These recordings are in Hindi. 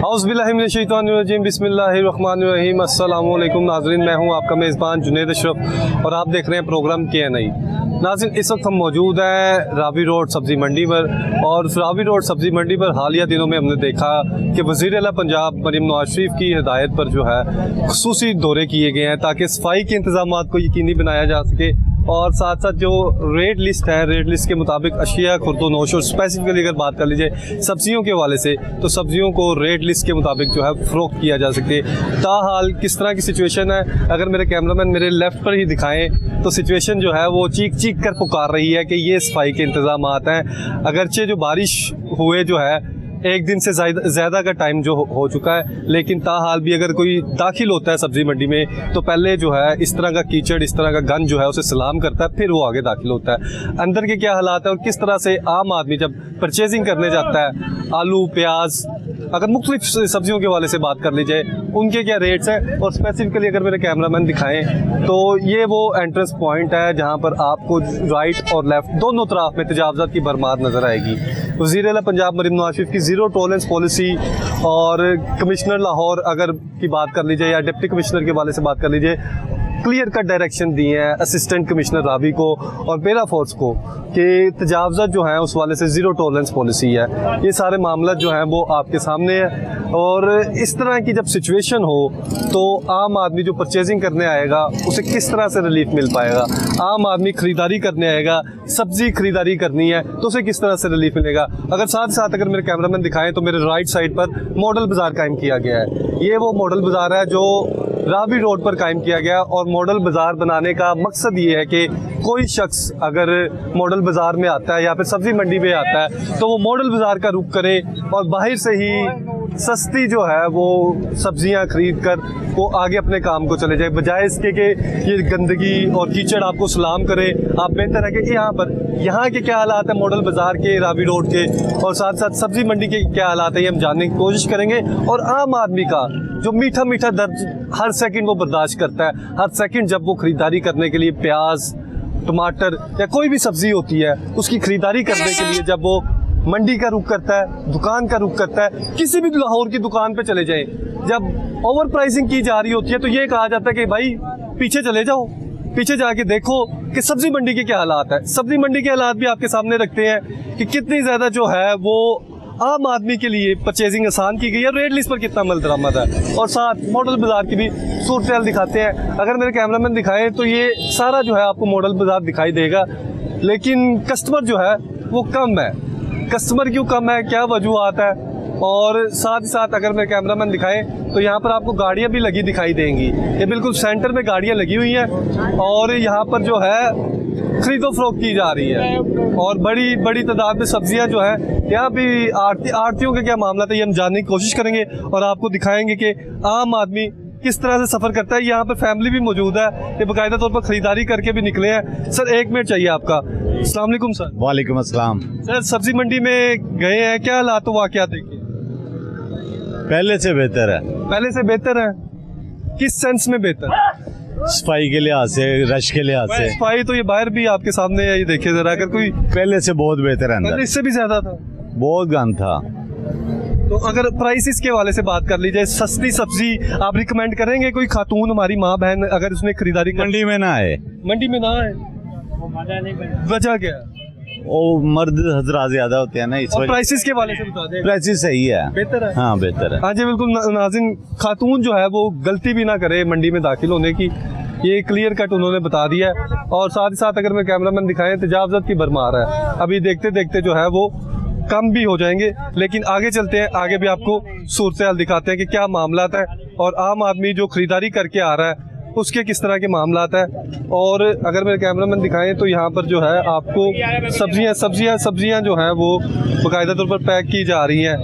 औज़ुबिल्लाहिमिनश्शैतानिर्रजीम बिस्मिल्लाहिर्रहमानिर्रहीम। अस्सलाम वालेकुम नाज़रीन, मैं हूं आपका मेज़बान जुनैद अशरफ और आप देख रहे हैं प्रोग्राम K&I। नाज़रीन, इस वक्त हम मौजूद हैं रावी रोड सब्ज़ी मंडी पर और रावी रोड सब्ज़ी मंडी पर हालिया दिनों में हमने देखा कि वज़ीर आला पंजाब मरीम नवाज़ शरीफ की हिदायत पर जो है खुसूसी दौरे किए गए हैं ताकि सफाई के इंतज़ामात को यकीनी बनाया जा सके और साथ साथ जो रेट लिस्ट है, रेट लिस्ट के मुताबिक अशिया खुर्दो नोश और स्पेसिफिकली अगर बात कर लीजिए सब्जियों के हवाले से तो सब्जियों को रेट लिस्ट के मुताबिक जो है फ़रोख्त किया जा सके। ताहाल किस तरह की सिचुएशन है, अगर मेरे कैमरामैन मेरे लेफ़्ट पर ही दिखाएं तो सिचुएशन जो है वो चीख चीख कर पुकार रही है कि ये सफाई के इंतज़ामात हैं। अगरचे जो बारिश हुए जो है एक दिन से ज़्यादा का टाइम जो हो चुका है, लेकिन ताहाल भी अगर कोई दाखिल होता है सब्ज़ी मंडी में तो पहले जो है इस तरह का कीचड़, इस तरह का गंद जो है उसे सलाम करता है, फिर वो आगे दाखिल होता है। अंदर के क्या हालात है और किस तरह से आम आदमी जब परचेजिंग करने जाता है, आलू प्याज अगर मुख्तलिफ सब्जियों के वाले से बात कर लीजिए उनके क्या रेट्स हैं और स्पेसिफिकली अगर मेरे कैमरामैन दिखाएं तो ये वो एंट्रेंस पॉइंट है जहां पर आपको राइट और लेफ़्ट दोनों तरफ में तजावज़ात की भरमार नज़र आएगी। वज़ीर आला पंजाब मरीम नवाज़ शरीफ की ज़ीरो टॉलरेंस पॉलिसी और कमिश्नर लाहौर अगर की बात कर लीजिए या डिप्टी कमिश्नर के वाले से बात कर लीजिए, क्लियर कट डायरेक्शन दिए हैं असिस्टेंट कमिश्नर रावी को और पेरा फोर्स को कि तजावज़ात जो हैं उस वाले से ज़ीरो टॉलरेंस पॉलिसी है। ये सारे मामला जो हैं वो आपके सामने है और इस तरह की जब सिचुएशन हो तो आम आदमी जो परचेजिंग करने आएगा उसे किस तरह से रिलीफ मिल पाएगा। आम आदमी ख़रीदारी करने आएगा, सब्ज़ी ख़रीदारी करनी है तो उसे किस तरह से रिलीफ मिलेगा। अगर साथ साथ अगर मेरे कैमरामैन दिखाएँ तो मेरे राइट साइड पर मॉडल बाज़ार कायम किया गया है। ये वो मॉडल बाज़ार है जो रावी रोड पर कायम किया गया और मॉडल बाज़ार बनाने का मकसद ये है कि कोई शख्स अगर मॉडल बाज़ार में आता है या फिर सब्ज़ी मंडी में आता है तो वो मॉडल बाज़ार का रुख करे और बाहर से ही सस्ती जो है वो सब्जियां खरीद कर वो आगे अपने काम को चले जाए, बजाय इसके कि ये गंदगी और कीचड़ आपको सलाम करे। आप बेहतर है कि यहाँ के क्या हालात है मॉडल बाज़ार के, रावी रोड के और साथ साथ सब्ज़ी मंडी के क्या हालात है ये हम जानने की कोशिश करेंगे और आम आदमी का जो मीठा मीठा दर्द हर सेकंड वो बर्दाश्त करता है, हर सेकंड जब वो ख़रीदारी करने के लिए प्याज टमाटर या कोई भी सब्ज़ी होती है उसकी ख़रीदारी करने के लिए जब वो मंडी का रुख करता है, दुकान का रुख करता है, किसी भी लाहौर की दुकान पे चले जाएं, जब ओवर प्राइसिंग की जा रही होती है तो ये कहा जाता है कि भाई पीछे चले जाओ, पीछे जाके देखो कि सब्ज़ी मंडी के क्या हालात है। सब्ज़ी मंडी के हालात भी आपके सामने रखते हैं कि कितनी ज़्यादा जो है वो आम आदमी के लिए परचेजिंग आसान की गई है, रेट लिस्ट पर कितना अमल दरामद है और साथ मॉडल बाज़ार की भी सूरत दिखाते हैं। अगर मेरे कैमरामैन दिखाएं तो ये सारा जो है आपको मॉडल बाज़ार दिखाई देगा, लेकिन कस्टमर जो है वो कम है। कस्टमर क्यों कम है, क्या वजूहात है और साथ ही साथ अगर मेरे कैमरामैन दिखाएं तो यहाँ पर आपको गाड़ियाँ भी लगी दिखाई देंगी। ये बिल्कुल सेंटर में गाड़ियाँ लगी हुई हैं और यहाँ पर जो है खरीदो फरोख्त की जा रही है और बड़ी बड़ी तादाद में सब्जियां जो है यहाँ भी आड़तियों के क्या मामला था ये हम जानने की कोशिश करेंगे और आपको दिखाएंगे कि आम आदमी किस तरह से सफ़र करता है। यहाँ पर फैमिली भी मौजूद है, ये बाकायदा तौर पर ख़रीदारी करके भी निकले हैं। सर एक मिनट चाहिए आपका। अस्सलाम वालेकुम सर। वालेकुम अस्सलाम। सर सब्ज़ी मंडी में गए हैं, क्या हालात वाक़यात देखिए? पहले से बेहतर है। पहले से बेहतर है? किस सेंस में बेहतर? सफाई के लिहाज से, रश के लिहाज से। सफाई तो ये बाहर भी आपके सामने है, ये देखिए जरा, अगर कोई पहले से बहुत बेहतर है, अंदर इससे भी ज्यादा था, बहुत गंद था। तो अगर प्राइसेस के वाले से बात कर लीजिए, सस्ती सब्जी आप रिकमेंड करेंगे कोई खातून हमारी माँ बहन अगर उसने खरीदारी मंडी में ना आए? मंडी में ना आए, वजह क्या है? वो मर्द हजरा ज्यादा होते हैं ना, इस वजह। प्राइसेस के वाले से बता दें। प्राइसेस सही है, बेहतर है। हाँ बेहतर है। हाँ जी बिल्कुल नाज़रीन, खातून जो है वो गलती भी ना करे मंडी में दाखिल होने की, ये क्लियर कट उन्होंने बता दिया है और साथ ही साथ अगर मैं कैमरामैन दिखाएं तजावज़ात की भरमार है। अभी देखते देखते जो है वो कम भी हो जाएंगे, लेकिन आगे चलते हैं, आगे भी आपको सूरत हाल दिखाते हैं कि क्या मामला है और आम आदमी जो ख़रीदारी करके आ रहा है उसके किस तरह के मामला है। और अगर मेरे कैमरामैन दिखाएं तो यहाँ पर जो है आपको सब्जियाँ जो हैं वो बाकायदा तौर पर पैक की जा रही हैं।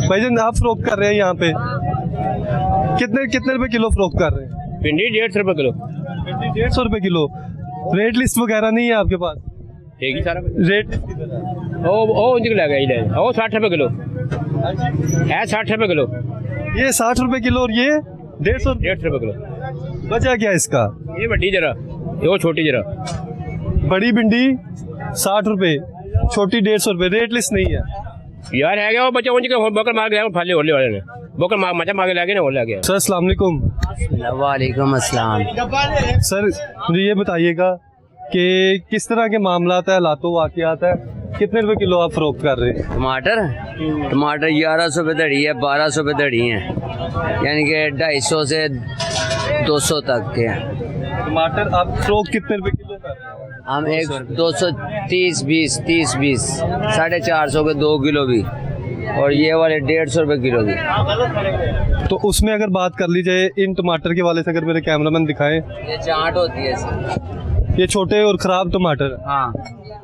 भाईजान आप फ़रोख्त कर रहे हैं यहाँ पे कितने रुपए किलो फ़रोख्त कर रहे हैं? भिंडी 150 रुपये किलो। 150 रुपये किलो। रेट लिस्ट वगैरह नहीं है आपके पास? ठीक ही सारा रेट ओ निकला गया इधर, ओ 60 रुपये किलो है, 60 रुपये किलो। ये 60 रुपये किलो और ये 150 रुपये किलो। वजह क्या है इसका? ये बड़ी जरा, ये वो छोटी जरा। बड़ी भिंडी 60 रुपये, छोटी 150 रुपये, रेट लिस्ट नहीं है यार। है क्या वो बच्चा बकर मार गया फाले होने वाले ने। बोकर मचा मांगे लगे ना वो ले गया। सर अस्सलाम वालेकुम। वालेकुम अस्सलाम। सर मुझे ये बताइएगा कि किस तरह के मामला है, हालातों वाक़यात है, कितने रुपए किलो आप फरोख्त कर रहे हैं? टमाटर 1100 पे धड़ी है, 1200 पे धड़ी है, यानी कि 250 से 200 तक के हैं। टमाटर आप फरोख्त कितने रुपए किलो कर रहे हैं? हम एक 230 20 30 20 450 के 2 किलो भी, और ये वाले 150 रुपए किलो भी। तो उसमें अगर बात कर ली जाए इन टमाटर के वाले से, अगर मेरे कैमरामैन दिखाएं, ये चाट होती है सर। ये छोटे और ख़राब टमाटर। हाँ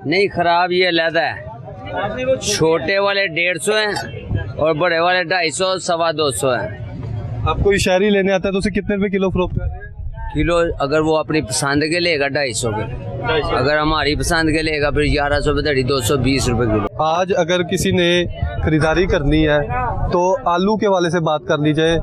नहीं, खराब ये अलहदा है। छोटे वाले 150 हैं और बड़े वाले 250 सवा 200 हैं। आप कोई शहरी लेने आता है तो उसे कितने रुपए किलो फरोख्त कर रहे हैं? किलो अगर वो अपनी पसंद के लेगा 250 के, अगर हमारी पसंद के लेगा फिर 1100 पे धड़ी 220 रुपए किलो। आज अगर किसी ने खरीदारी करनी है तो आलू के वाले से बात कर ली जाए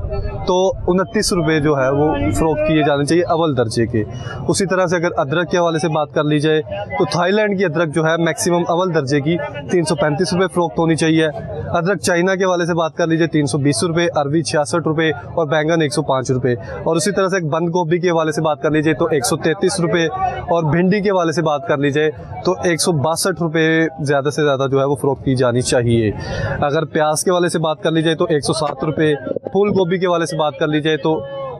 तो 29 रुपये जो है वो फ़रोख्त किए जाने चाहिए अव्वल दर्जे के। उसी तरह से अगर अदरक के हवाले से बात कर ली जाए तो थाईलैंड की अदरक जो है मैक्सिमम अव्वल दर्जे की 335 रुपये फ़रोख्त होनी चाहिए। अदरक चाइना के हवाले से बात कर लीजिए 320 रुपये, अरबी 66 रुपये और बैंगन 105 रुपये। और उसी तरह से बंद गोभी के हवाले से बात कर लीजिए तो 133 रुपये, और भिंडी के हवाले से बात कर लीजिए तो 162 रुपये ज़्यादा से ज़्यादा जो है वो फ़रोख्त की जानी चाहिए। अगर प्याज के वाले से बात कर लीजिए तो 107 रुपये, फूल गोभी के वाले से बात कर लीजिए तो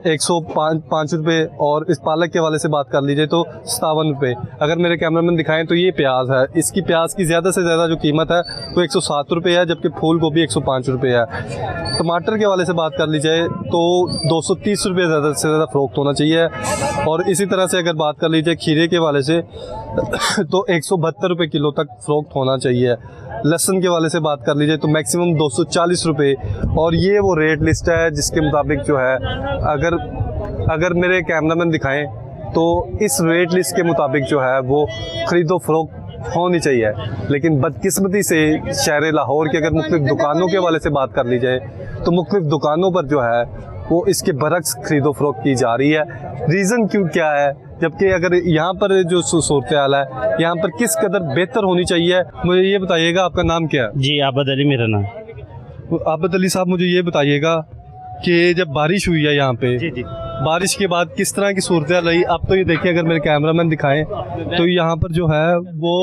105 रुपये, और इस पालक के वाले से बात कर लीजिए तो 57 रुपये। अगर मेरे कैमरामैन दिखाएं तो ये प्याज है, इसकी प्याज की ज़्यादा से ज़्यादा जो कीमत है वो 107 रुपये है, जबकि फूल गोभी 105 रुपये है। टमाटर के वाले से बात कर लीजिए तो 230 रुपये ज़्यादा से ज़्यादा फ़रोख्त होना चाहिए। और इसी तरह से अगर बात कर लीजिए खीरे के वाले से तो 172 रुपये किलो तक फ़रोख्त होना चाहिए। लहसुन के वाले से बात कर लीजिए तो मैक्सिमम 240 रुपये, और ये वो रेट लिस्ट है जिसके मुताबिक जो है अगर मेरे कैमरामैन दिखाएं तो इस रेट लिस्ट के मुताबिक जो है वो ख़रीदो फरोख्त होनी चाहिए। लेकिन बदकिस्मती से शहर लाहौर की अगर मुख्तलिफ दुकानों के वाले से बात कर ली जाए तो मुख्तलिफ दुकानों पर जो है वो इसके बरक्स ख़रीदो फरोख्त की जा रही है। रीज़न क्यों क्या है, जबकि अगर यहाँ पर जो सूरत हाल है यहाँ पर किस कदर बेहतर होनी चाहिए, मुझे ये बताइएगा। आपका नाम क्या है? जी आबद अली मेरा नाम। आबद अली साहब, मुझे ये बताइएगा कि जब बारिश हुई है यहाँ पे, जी बारिश के बाद किस तरह की सूरत हाल रही? आप तो ये देखिए, अगर मेरे कैमरामैन दिखाएं तो यहाँ पर जो है वो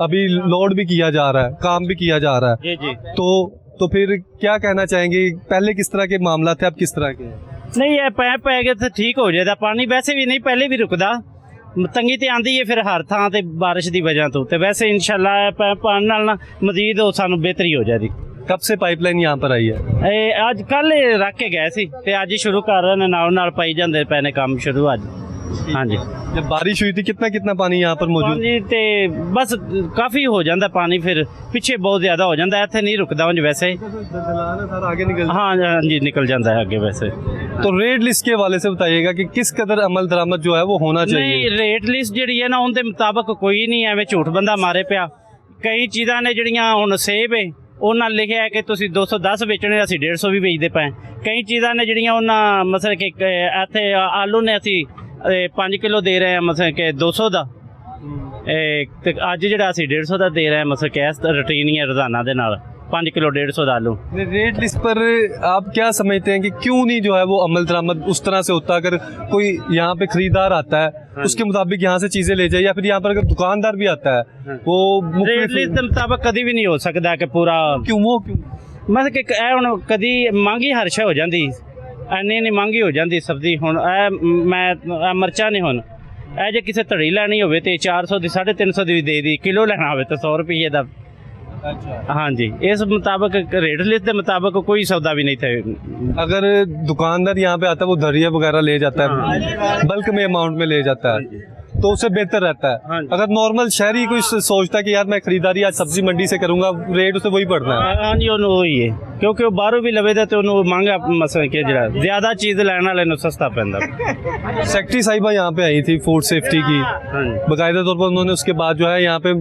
अभी लोड भी किया जा रहा है, काम भी किया जा रहा है। जी तो फिर क्या कहना चाहेंगे, पहले किस तरह के मामला थे, अब किस तरह के? नहीं ये पै गए तो ठीक हो जाता पानी, वैसे भी नहीं पहले भी रुकदा, तंगी तो आंदी है फिर हर थां ते बारिश की वजह तो वैसे इंशाल्लाह पानी नाल ना मजीद सानू बेहतरी हो जाती। कब से पाइपलाइन यहाँ पर आई है? अज कल रख के गए सी ते अज ही शुरू कर रहे हैं, नाल पाई जाते पे ने काम शुरू अज। हाँ जी, जब बारिश हुई थी कितना पानी यहाँ पर मौजूद? जी ते बस काफ़ी हो जाता पानी, फिर पीछे बहुत ज़्यादा हो जाता है, इतने नहीं रुकता उंज वैसे। आगे निकल हाँ जी निकल जाता है आगे वैसे। तो रेट लिस्ट के वाले से बताइएगा कि किस कदर अमल दरामद जो है वो होना चाहिए? नहीं रेट लिस्ट जी है ना उनके मुताबिक कोई नहीं है, झूठ बंदा मारे पिया। कई चीज़ा ने जड़ियाँ हुण सेब है उन्होंने लिखा है कि तुम 210 बेचने, असी 150 भी बेचते पे। कई चीज़ा ने जड़ियाँ उन्होंने मतलब कि इतने आलू ने असी 5 किलो दे रहे हैं मतलब कि 200 का, अज जो 150 का दे रहे हैं मतलब कि इस रूटीन ही है रोजाना के नाल 5 किलो 150 का आलू। रेट लिस्ट पर आप क्या समझते हैं कि क्यों नहीं जो है वो अमल दरामद उस तरह से होता? अगर कोई यहाँ पे खरीदार आता है उसके मुताबिक यहाँ से चीजें ले जाए, या फिर यहाँ पर अगर दुकानदार भी आता है वो रेट लिस्ट के मुताबिक कभी भी नहीं हो सकता कि पूरा। क्यों मतलब कि हुण कभी महंगी हर शे हो जाती, इन्नी महंगी हो जाती सब्जी। हुण मैं मरचा नहीं हुण जे किसी धड़ी लैनी हो 400 की 350 की भी दे दी, किलो लेना हो तो 100 रुपये का। हाँ जी, इस मुताबिक रेट लिस्ट के मुताबिक कोई सौदा भी नहीं था। अगर दुकानदार यहाँ पे आता है वो धरिया वगैरह ले जाता है, बल्क में अमाउंट में ले जाता है तो उससे बेहतर रहता है। अगर नॉर्मल शहरी कोई सोचता है कि यार मैं खरीदारी आज सब्जी मंडी से करूंगा, रेट उसे वही पड़ना है। हाँ जी, वही है क्योंकि वो बाहरों भी लवे तो महंगा मसला कि ज्यादा चीज लैन वाले सस्ता पैंदा। सेक्रेटरी साहिबा यहाँ पे आई थी फूड सेफ्टी की, बाकायदा तौर पर उन्होंने उसके बाद जो है यहाँ पे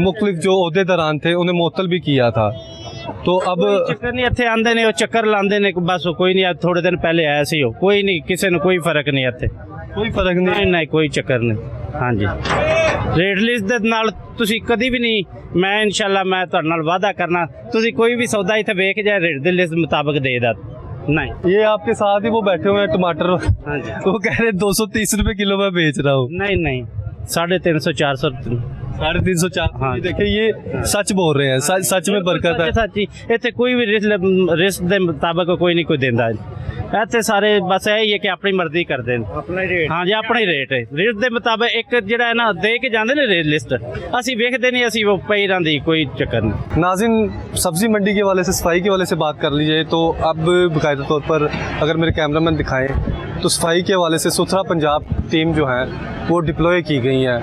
मुख्तलिफ जो ओहदेदारान थे उन्हें मुअत्तल भी किया था। तो अब चक्कर नहीं इतने आंदे ने, चक्कर लांदे ने, बस कोई नहीं। थोड़े दिन पहले आया सी कोई नहीं, किसी ने कोई फर्क नहीं इतने, कोई फर्क नहीं, नहीं कोई चक्कर नहीं। हाँ जी। ਰੇਟ ਲਿਸਟ ਦੇ ਨਾਲ ਤੁਸੀਂ ਕਦੀ ਵੀ ਨਹੀਂ, ਮੈਂ ਇਨਸ਼ਾਅੱਲਾ ਮੈਂ ਤੁਹਾਡੇ ਨਾਲ ਵਾਅਦਾ ਕਰਨਾ, ਤੁਸੀਂ ਕੋਈ ਵੀ ਸੌਦਾ ਇੱਥੇ ਵੇਖ ਜਾਏ ਰੇਟ ਦੇ लिस्ट मुताबिक देगा नहीं। ये आपके साथ ही वो बैठे हुए हैं टमाटर, हाँ जी, वो कह रहे 230 रुपए किलो में बेच रहा हूँ। नहीं 350 400 350-400। हाँ। देखिए ये सच बोल रहे हैं, सच में बरकत है। सच्ची ਇੱਥੇ ਕੋਈ ਵੀ ਰਿਸਕ ਦੇ ਮੁਤਾਬਕ ਕੋਈ ਨਹੀਂ ਕੋਈ ਦਿੰਦਾ ਇੱਥੇ ਸਾਰੇ ਬਸ ਇਹ ਹੀ ਹੈ ਕਿ ਆਪਣੀ ਮਰਜ਼ੀ ਕਰਦੇ ਨੇ, ਆਪਣਾ ਹੀ ਰੇਟ। ਹਾਂ ਜੀ, ਆਪਣਾ ਹੀ ਰੇਟ ਹੈ, ਰੇਟ ਦੇ ਮੁਤਾਬਕ ਇੱਕ ਜਿਹੜਾ ਹੈ ਨਾ ਦੇ ਕੇ ਜਾਂਦੇ ਨੇ ਰੇਟ ਲਿਸਟ, ਅਸੀਂ ਵੇਖਦੇ नहीं, ਅਸੀਂ वो ਪਈ ਰਹਿੰਦੀ, कोई चक्कर नहीं। नाज़िन, सब्ज़ी मंडी के वाले से, सफाई के वाले से बात कर लीजिए तो अब बाकायदा तौर पर अगर मेरे कैमरामैन दिखाएं तो सफाई के हवाले से सुथरा पंजाब टीम जो है वो डिप्लॉय की गई है।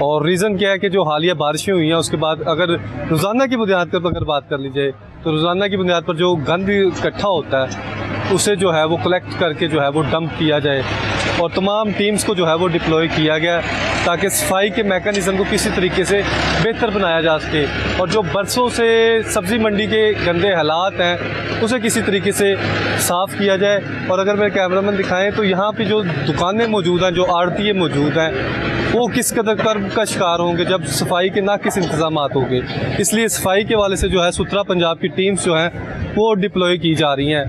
और रीज़न क्या है कि जो हालिया बारिशें हुई हैं उसके बाद अगर रोज़ाना की बुनियाद पर अगर बात कर लीजिए तो रोज़ाना की बुनियाद पर जो गंद इकट्ठा होता है उसे जो है वो कलेक्ट करके जो है वो डंप किया जाए, और तमाम टीम्स को जो है वो डिप्लॉय किया गया ताकि सफाई के मैकेनिज़्म को किसी तरीके से बेहतर बनाया जा सके, और जो बरसों से सब्ज़ी मंडी के गंदे हालात हैं उसे किसी तरीके से साफ़ किया जाए। और अगर मेरे कैमरामैन दिखाएं तो यहाँ पे जो दुकानें मौजूद हैं, जो आड़तिये मौजूद हैं, वो किस कदर कर्ब का शिकार होंगे जब सफाई के नाकिस इंतज़ाम होंगे। इसलिए सफाई के वाले से जो है सुथरा पंजाब की टीम्स जो हैं वो डिप्लॉय की जा रही हैं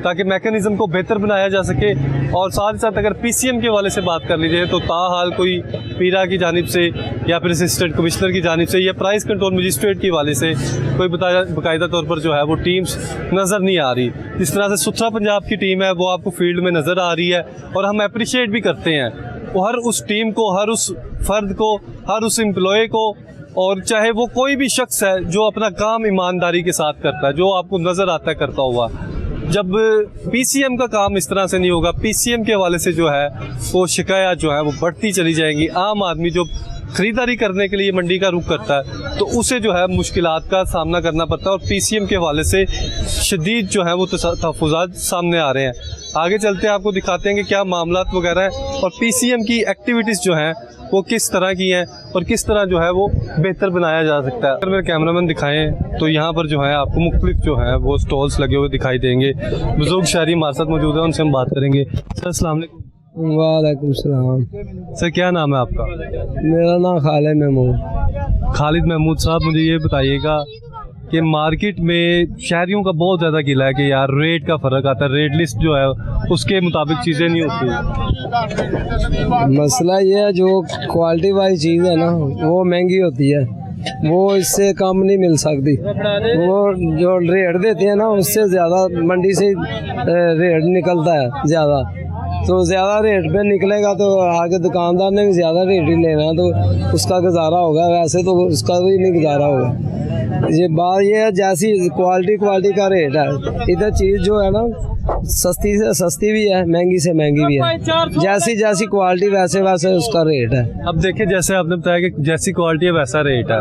ताकि मैकेनिज़्म को बेहतर बनाया जा सके। और साथ ही साथ अगर PCM के वाले से बात कर लीजिए तो ताहाल कोई पीरा की जानिब से या फिर असिस्टेंट कमिश्नर की जानिब से या प्राइस कंट्रोल मजिस्ट्रेट के वाले से कोई बाकायदा तौर पर जो है वो टीम्स नज़र नहीं आ रही। जिस तरह से सुथरा पंजाब की टीम है वो आपको फील्ड में नज़र आ रही है, और हम अप्रिशिएट भी करते हैं वो हर उस टीम को, हर उस फ़र्द को, हर उस एम्प्लॉय को, और चाहे वो कोई भी शख्स है जो अपना काम ईमानदारी के साथ करता है, जो आपको नज़र आता है करता हुआ। जब PCM का काम इस तरह से नहीं होगा, PCM के हवाले से जो है वो शिकायत जो है वो बढ़ती चली जाएंगी। आम आदमी जो ख़रीदारी करने के लिए मंडी का रुख करता है तो उसे जो है मुश्किलात का सामना करना पड़ता है, और PCM के हवाले से शदीद जो है वो तहफ़्फ़ुज़ात सामने आ रहे हैं। आगे चलते हैं, आपको दिखाते हैं कि क्या मामलात वगैरह हैं और PCM की एक्टिविटीज़ जो हैं वो किस तरह की हैं और किस तरह जो है वो बेहतर बनाया जा सकता है। अगर मेरे कैमरामैन दिखाएं तो यहाँ पर जो है आपको मुख्तलिफ जो है वो स्टॉल्स लगे हुए दिखाई देंगे। बुजुर्ग शहरी हमारे साथ मौजूद है, उनसे हम बात करेंगे। सर अस्सलाम वालेकुम। वालेकुम सलाम। सर क्या नाम है आपका? मेरा नाम खालिद महमूद। खालिद महमूद साहब, मुझे ये बताइएगा कि मार्केट में शहरियों का बहुत ज़्यादा गिला है कि यार रेट का फ़र्क आता है, रेट लिस्ट जो है उसके मुताबिक चीज़ें नहीं होती। मसला ये है जो क्वालिटी वाली चीज़ है ना वो महंगी होती है, वो इससे कम नहीं मिल सकती। वो जो रेट देते हैं ना उससे ज़्यादा मंडी से रेट निकलता है ज़्यादा, तो ज़्यादा रेट पे निकलेगा तो आगे दुकानदार ने भी ज़्यादा रेट ही लेना है तो उसका गुजारा होगा, वैसे तो उसका भी नहीं गुजारा होगा। ये बात ये है जैसी क्वालिटी का रेट है, इधर चीज़ जो है ना सस्ती से सस्ती भी है, महंगी से महंगी भी है। जैसी जैसी क्वालिटी वैसे वैसे उसका रेट है। अब देखिए, जैसे आपने बताया कि जैसी क्वालिटी है वैसा रेट है।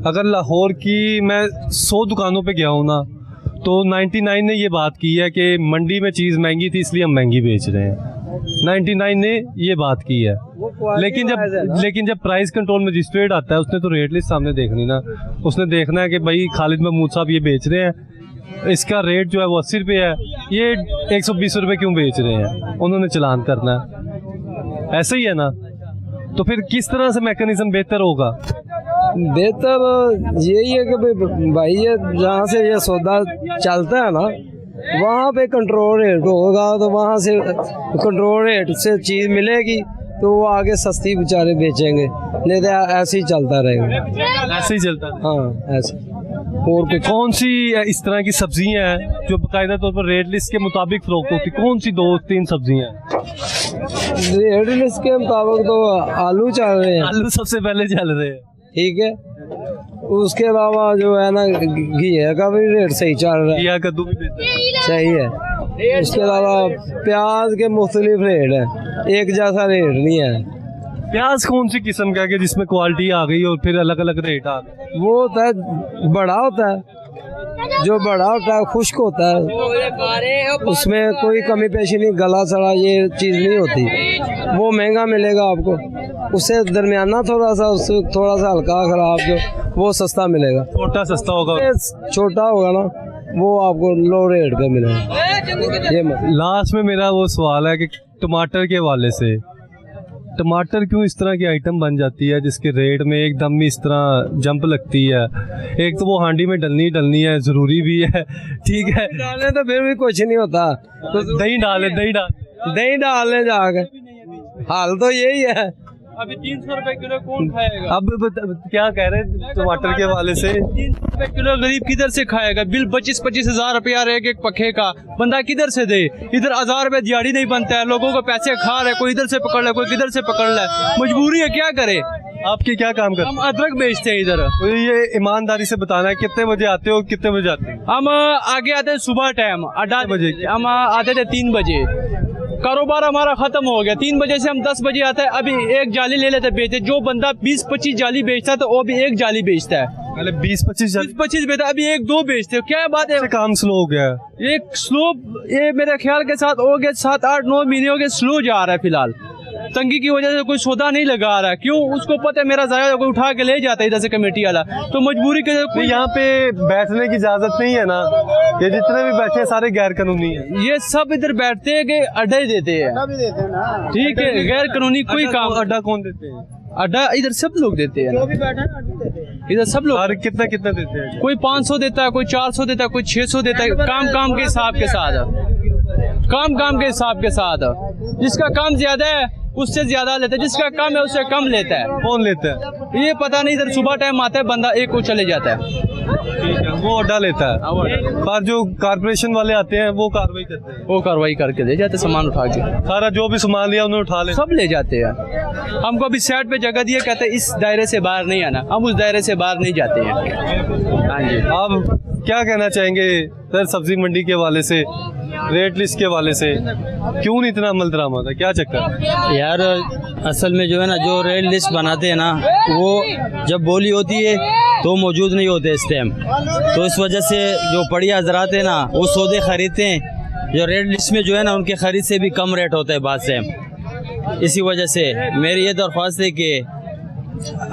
अगर लाहौर की मैं 100 दुकानों पे गया हूँ ना तो 99 ने ये बात की है कि मंडी में चीज़ महंगी थी इसलिए हम महंगी बेच रहे हैं। 99 ने ये बात की है, लेकिन जब प्राइस कंट्रोल मजिस्ट्रेट आता है उसने तो रेट लिस्ट सामने देखनी ना, उसने देखना है कि भाई खालिद महमूद साहब ये बेच रहे हैं, इसका रेट जो है वो 80 रुपये है, ये 120 रुपये क्यों बेच रहे हैं, उन्होंने चलान करना है। ऐसा ही है ना, तो फिर किस तरह से मैकेनिज्म बेहतर होगा? बेहतर यही है कि भाई ये जहाँ से ये सौदा चलता है ना वहाँ पे कंट्रोल रेट होगा, तो वहाँ से कंट्रोल रेट से चीज़ मिलेगी तो वो आगे सस्ती बेचारे बेचेंगे, नहीं तो ऐसे ही चलता रहेगा। ऐसे ही चलता है। हाँ ऐसे। और कुछ कौन सी इस तरह की सब्जियां हैं जो बाकायदा तौर पर रेट लिस्ट के मुताबिक फरोख्त होती, कौन सी 2-3 सब्जियां हैं? रेट लिस्ट के मुताबिक तो आलू चल रहे हैं, आलू सबसे पहले चल रहे हैं, ठीक है। उसके अलावा जो है ना घिया का भी रेट सही चल रहा है, या कद्दू भी बेहतर है। सही है। उसके अलावा प्याज के मुख्तलिफ रेट है, एक जैसा रेट नहीं है। प्याज कौन सी किस्म का है कि जिसमें क्वालिटी आ गई और फिर अलग अलग रेट आ गए? वो होता है बड़ा होता है, जो बड़ा होता है खुश्क होता है, उसमें कोई कमी पेशी नहीं, गला सड़ा ये चीज़ नहीं होती, वो महंगा मिलेगा आपको। उससे दरमियाना थोड़ा सा, उससे थोड़ा सा हल्का खराब जो वो सस्ता मिलेगा। छोटा सस्ता होगा, छोटा होगा ना वो आपको लो रेट पे मिलेगा। ये लास्ट में मेरा वो सवाल है कि टमाटर के हवाले से टमाटर क्यों इस तरह की आइटम बन जाती है जिसके रेट में एकदम इस तरह जंप लगती है? एक तो वो हांडी में डलनी है, ज़रूरी भी है, ठीक है, डालें तो फिर भी कुछ नहीं होता, तो दही डालें दही डालें जाके, हाल तो यही है। अभी 300 रुपए किलो कौन खाएगा? अब क्या कह रहे हैं टमाटर के हवाले से? 300 रुपए किलो गरीब किधर से खाएगा? बिल 25-25 हजार रुपया रहेगा एक पखे का, बंदा किधर से दे? इधर 1000 रुपए दिहाड़ी नहीं बनता है, लोगों को पैसे खा रहे, कोई इधर से पकड़ ले, कोई किधर से पकड़ ले, मजबूरी है, क्या करे? आपके क्या काम करते हम अदरक बेचते हैं इधर। हैं? ये ईमानदारी से बताना है, कितने बजे आते हो, कितने बजे आते हो? हम आगे आते हैं सुबह टाइम, अड्डा बजे? हम आते थे 3 बजे, कारोबार हमारा खत्म हो गया। 3 बजे से हम 10 बजे आते हैं। अभी एक जाली ले लेते बेचते, जो बंदा 20-25 जाली बेचता है तो वो भी एक जाली बेचता है, पहले 20-25 बेचता है, अभी 1-2 बेचते हो, क्या बात है? काम स्लो हो गया है। एक स्लो, ये मेरे ख्याल के साथ हो गया 7-8-9 महीने हो गए, स्लो जा रहा है फिलहाल। तंगी की वजह से कोई सौदा नहीं लगा रहा है, क्यों? उसको पता है मेरा जाया कोई उठा के ले जाता है इधर से कमेटी वाला, तो मजबूरी के तो यहाँ पे बैठने की इजाजत नहीं है ना? ये जितने भी बैठे हैं सारे गैर कानूनी है। ये सब इधर बैठते हैं कि अड्डा ही देते हैं, ठीक है, गैर कानूनी कोई काम। अड्डा कौन देते हैं? अड्डा इधर सब लोग देते हैं, इधर सब लोग। और कितना देते हैं? कोई 500 देता है, कोई 400 देता है, कोई 600 देता है, काम के हिसाब के साथ, काम के हिसाब के साथ। जिसका काम ज्यादा है उससे ज्यादा लेता है, जिसका कम है उससे कम लेता है। कौन लेता है? ये पता नहीं, इधर सुबह टाइम आता है बंदा, एक को चले जाता है, ठीक है, वो अड्डा लेता है, पर जो कारपोरेशन वाले आते हैं वो कार्रवाई करते हैं, वो कार्रवाई करके ले जाते, सामान उठा के सारा जो भी सामान लिया उन्हें उठा ले, सब ले जाते हैं। हमको अभी साइड पे जगह दिया, कहते हैं इस दायरे से बाहर नहीं आना, हम उस दायरे से बाहर नहीं जाते हैं। हाँ जी। आप क्या कहना चाहेंगे सर सब्जी मंडी के हवाले से, रेट लिस्ट के हवाले से, क्यों नहीं इतना अमल दरामद है, क्या चक्कर? यार असल में जो है ना, जो रेट लिस्ट बनाते हैं ना, वो जब बोली होती है तो मौजूद नहीं होते इस टाइम, तो इस वजह से जो बढ़िया हजरात है ना वो सौदे खरीदते हैं, जो रेट लिस्ट में जो है ना उनके खरीद से भी कम रेट होता है बाद से। इसी वजह से मेरी ये दरख्वास्त है कि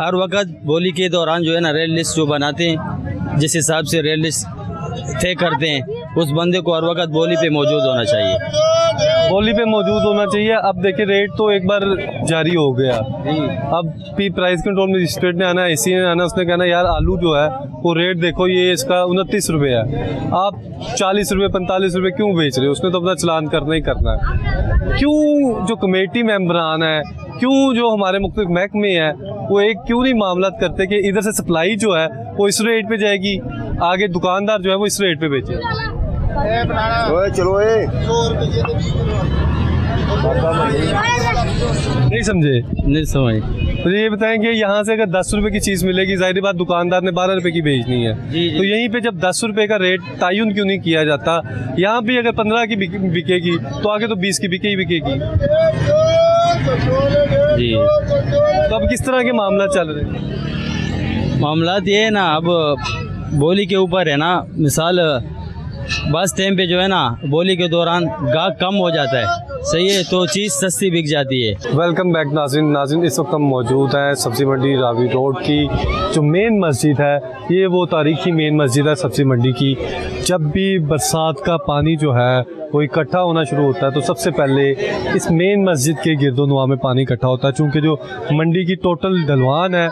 हर वक्त बोली के दौरान जो है ना रेट लिस्ट जो बनाते हैं, जिस हिसाब से रेट लिस्ट तय करते हैं, उस बंदे को हर वक्त बोली पे मौजूद होना चाहिए, बोली पे मौजूद होना चाहिए। अब देखिए रेट तो एक बार जारी हो गया, अब भी प्राइस कंट्रोल मजिस्ट्रेट ने आना, एसी ने आना, उसने कहना यार आलू जो है वो रेट देखो, ये इसका 29 रुपये है, आप 40 रुपये 45 रुपये क्यों बेच रहे हो? उसने तो अपना चलान करना ही करना है। क्यों जो कमेटी मेंबरान है, क्यों जो हमारे मुख्तलिफ महकमे हैं, वो एक क्यों नहीं मामला करते कि इधर से सप्लाई जो है वो इस रेट पे जाएगी, आगे दुकानदार जो है वो इस रेट पे बेचे? नहीं समझे? नहीं समझ। तो ये बताएं कि यहाँ से अगर 10 रुपए की चीज़ मिलेगी, जाहिर बात दुकानदार ने 12 रुपए की बेचनी है, तो यहीं पे जब 10 रुपए का रेट तयन क्यों नहीं किया जाता? यहाँ भी अगर 15 की बिकेगी तो आगे तो 20 की बिकेगी। जी, तो अब किस तरह के मामला चल रहे हैं? मामला ये है ना, अब बोली के ऊपर है ना, मिसाल बस टाइम पे जो है ना बोली के दौरान गाहक कम हो जाता है, सही है, तो चीज़ सस्ती बिक जाती है। वेलकम बैक नाज़रीन, इस वक्त हम मौजूद हैं सब्ज़ी मंडी रावी रोड की जो मेन मस्जिद है, ये वो तारीखी मेन मस्जिद है सब्ज़ी मंडी की। जब भी बरसात का पानी जो है वो इकट्ठा होना शुरू होता है तो सबसे पहले इस मेन मस्जिद के गिरदोनुमा में पानी इकट्ठा होता है, चूँकि जो मंडी की टोटल ढलवान है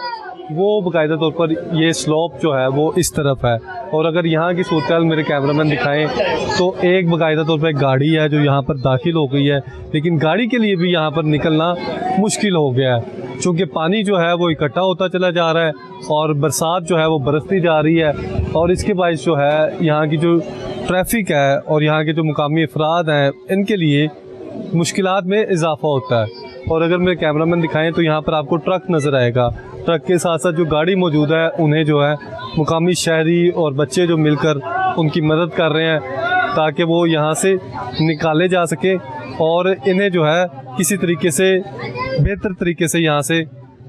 वो बाकायदा तौर पर ये स्लोप जो है वो इस तरफ है, और अगर यहाँ की सूरत मेरे कैमरामैन दिखाएं तो एक बाकायदा तौर पर एक गाड़ी है जो यहाँ पर दाखिल हो गई है, लेकिन गाड़ी के लिए भी यहाँ पर निकलना मुश्किल हो गया है, चूँकि पानी जो है वो इकट्ठा होता चला जा रहा है और बरसात जो है वो बरसती जा रही है, और इसके बायस जो है यहाँ की जो ट्रैफिक है और यहाँ के जो मुकामी अफराद हैं इनके लिए मुश्किलात में इजाफा होता है। और अगर मेरे कैमरामैन दिखाएं तो यहाँ पर आपको ट्रक नज़र आएगा, ट्रक के साथ साथ जो गाड़ी मौजूद है उन्हें जो है मुकामी शहरी और बच्चे जो मिलकर उनकी मदद कर रहे हैं ताकि वो यहाँ से निकाले जा सके और इन्हें जो है किसी तरीके से बेहतर तरीके से यहाँ से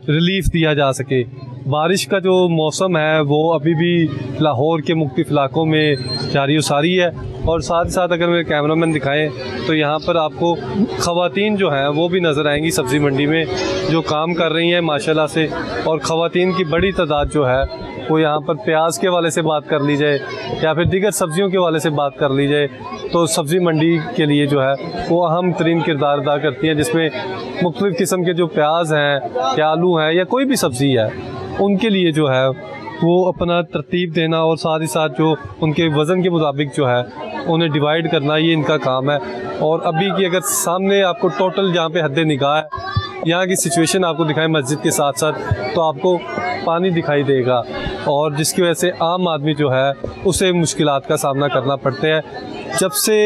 रिलीफ दिया जा सके। बारिश का जो मौसम है वो अभी भी लाहौर के मुख्तलिफ इलाकों में जारी सारी है, और साथ ही साथ अगर मेरे कैमरामैन दिखाएं तो यहाँ पर आपको ख़वातीन जो हैं वो भी नज़र आएंगी सब्ज़ी मंडी में जो काम कर रही हैं माशाल्लाह से, और ख़वातीन की बड़ी तादाद जो है वो यहाँ पर प्याज के वाले से बात कर ली जाए या फिर दीगर सब्जियों के वाले से बात कर ली जाए, तो सब्ज़ी मंडी के लिए जो है वो अहम तरीन किरदार अदा करती है, जिसमें मुख्तलिफ़ किस्म के जो प्याज हैं या आलू हैं या कोई भी सब्ज़ी है, उनके लिए जो है वो अपना तरतीब देना और साथ ही साथ जो उनके वज़न के मुताबिक जो है उन्हें डिवाइड करना, ये इनका काम है। और अभी की अगर सामने आपको टोटल जहाँ पे हद निगाह है, यहाँ की सिचुएशन आपको दिखाएं मस्जिद के साथ साथ, तो आपको पानी दिखाई देगा और जिसकी वजह से आम आदमी जो है उसे मुश्किलात का सामना करना पड़ते हैं। जब से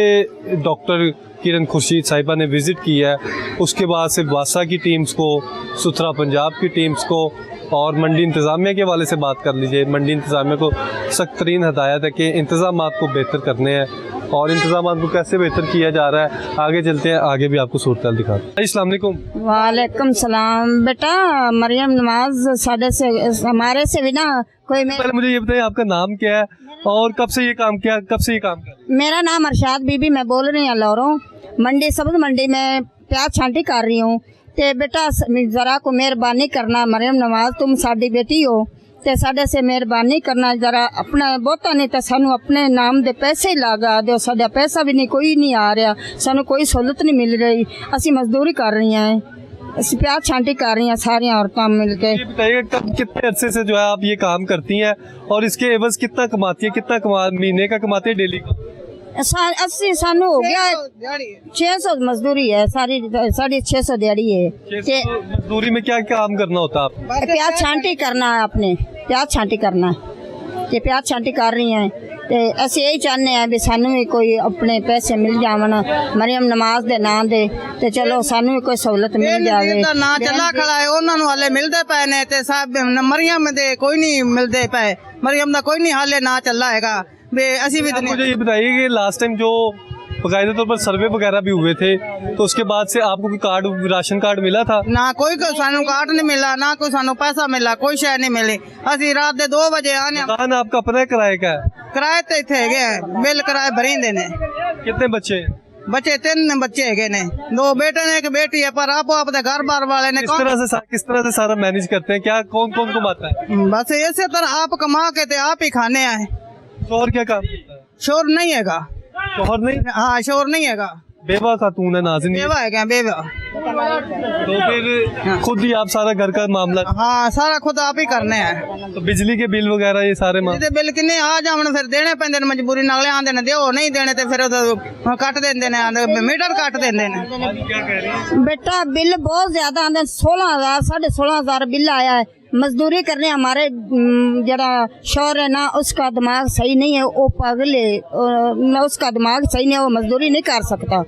डॉक्टर किरण खुर्शीद साहिबा ने विज़िट की है, उसके बाद से वासा की टीम्स को, सुथरा पंजाब की टीम्स को और मंडी इंतज़ामिया के वाले से बात कर लीजिए, मंडी इंतज़ामिया को सख्त तरीन हदायत है कि इंतज़ामात को बेहतर करने हैं और इंतज़ामात को कैसे बेहतर किया जा रहा है। आगे चलते हैं, आगे भी आपको सूरत दिखाते हैं। अस्सलाम वालेकुम। वालेकुम सलाम। बेटा मरियम नवाज साढ़े से हमारे से भी ना कोई पहले मुझे ये बताइए आपका नाम क्या है और कब से ये काम कर रहे हैं? मेरा नाम अरशाद बीबी, मैं बोल रही हूँ लौरों मंडी, सब्ज मंडी में प्याज छांटी कर रही हूँ। ते बेटा जरा को मेहरबानी करना, मरियम नवाज तुम साडी बेटी हो ते साडे से मेहरबानी करना, जरा अपना बहुता नहीं तो सानू अपने नाम दे पैसे ही लगा दो, साडा पैसा भी नहीं कोई नहीं आ रहा, सानू कोई सहूलत नहीं मिल रही, असी मजदूरी कर रही हैं, असी प्याज छांटी कर रही हैं सारी औरतां मिल के। ये बताइए कब कितने अरसे से जो है आप ये काम करती हैं और इसके एवज कितना कमाती है, महीने का कमाती है डेली का? 80 सानू हो गया 600 मजदूरी है, सारी 650 दिहाड़ी है। मजदूरी में क्या काम करना होता है आप? प्याज छांटी करना है, आपने प्याज छांटी करना है, प्याज छांटी कर रही हैं। ते असी यही चाहते हैं भी सानू भी कोई अपने पैसे मिल जावन मरियम नमाज दे नाम दे, ते चलो सानू भी कोई सहूलत मिल जावे। ना चला खड़ा है उन्होंने हाले मिलते पे ने ते साहब मरियम दे कोई नहीं मिलते पे, मरियम दा कोई नहीं हाले ना चला हैगा। मुझे ये बताइए कि लास्ट टाइम जो बाकायदा तौर पर सर्वे वगैरह भी हुए थे, तो उसके बाद से आपको कोई कार्ड, राशन कार्ड मिला था? ना कोई सानू कार्ड नहीं मिला, ना कोई सानू पैसा मिला, कोई शय नहीं मिली। असी रात दे 2 बजे आने। मकान आपका अपना किराए का है? किराए ते इत्थे है, बिल किराए भरींदे ने। कितने बच्चे? बच्चे 3 बच्चे है ने, 2 बेटे ने 1 बेटी है, पर आपो आप घर बार वाले ने किस तरह से सारा मैनेज करते हैं? क्या कौन कमाता है? बस इसी तरह आप कमा के ते आप ही खाने आए। शोहर क्या काम करता है? शोर नहीं हैगा। शोहर नहीं? हाँ शोर नहीं हैगा। बेवा खातून है नाज़रीन? बेवा है क्या? बेवा। तो फिर खुद ही आप सारा घर का मामला? हाँ सारा खुद आप ही करने हैं। तो बिजली के बिल वगैरह ये सारे बिल किन्ने आ जावन फिर देने पैंदे ने, मजबूरी नाले आंदे ने, देओ नहीं देने ते फिर कट देंदे ने, मीटर कट देंदे ने। बेटा बिल बहुत ज्यादा आंदे, 16,000 16,500 बिल आया है। मजदूरी करने हमारे जरा शौहर है ना, उसका दिमाग सही नहीं है, वो पागल है, उसका दिमाग सही नहीं है, वो मजदूरी नहीं कर सकता।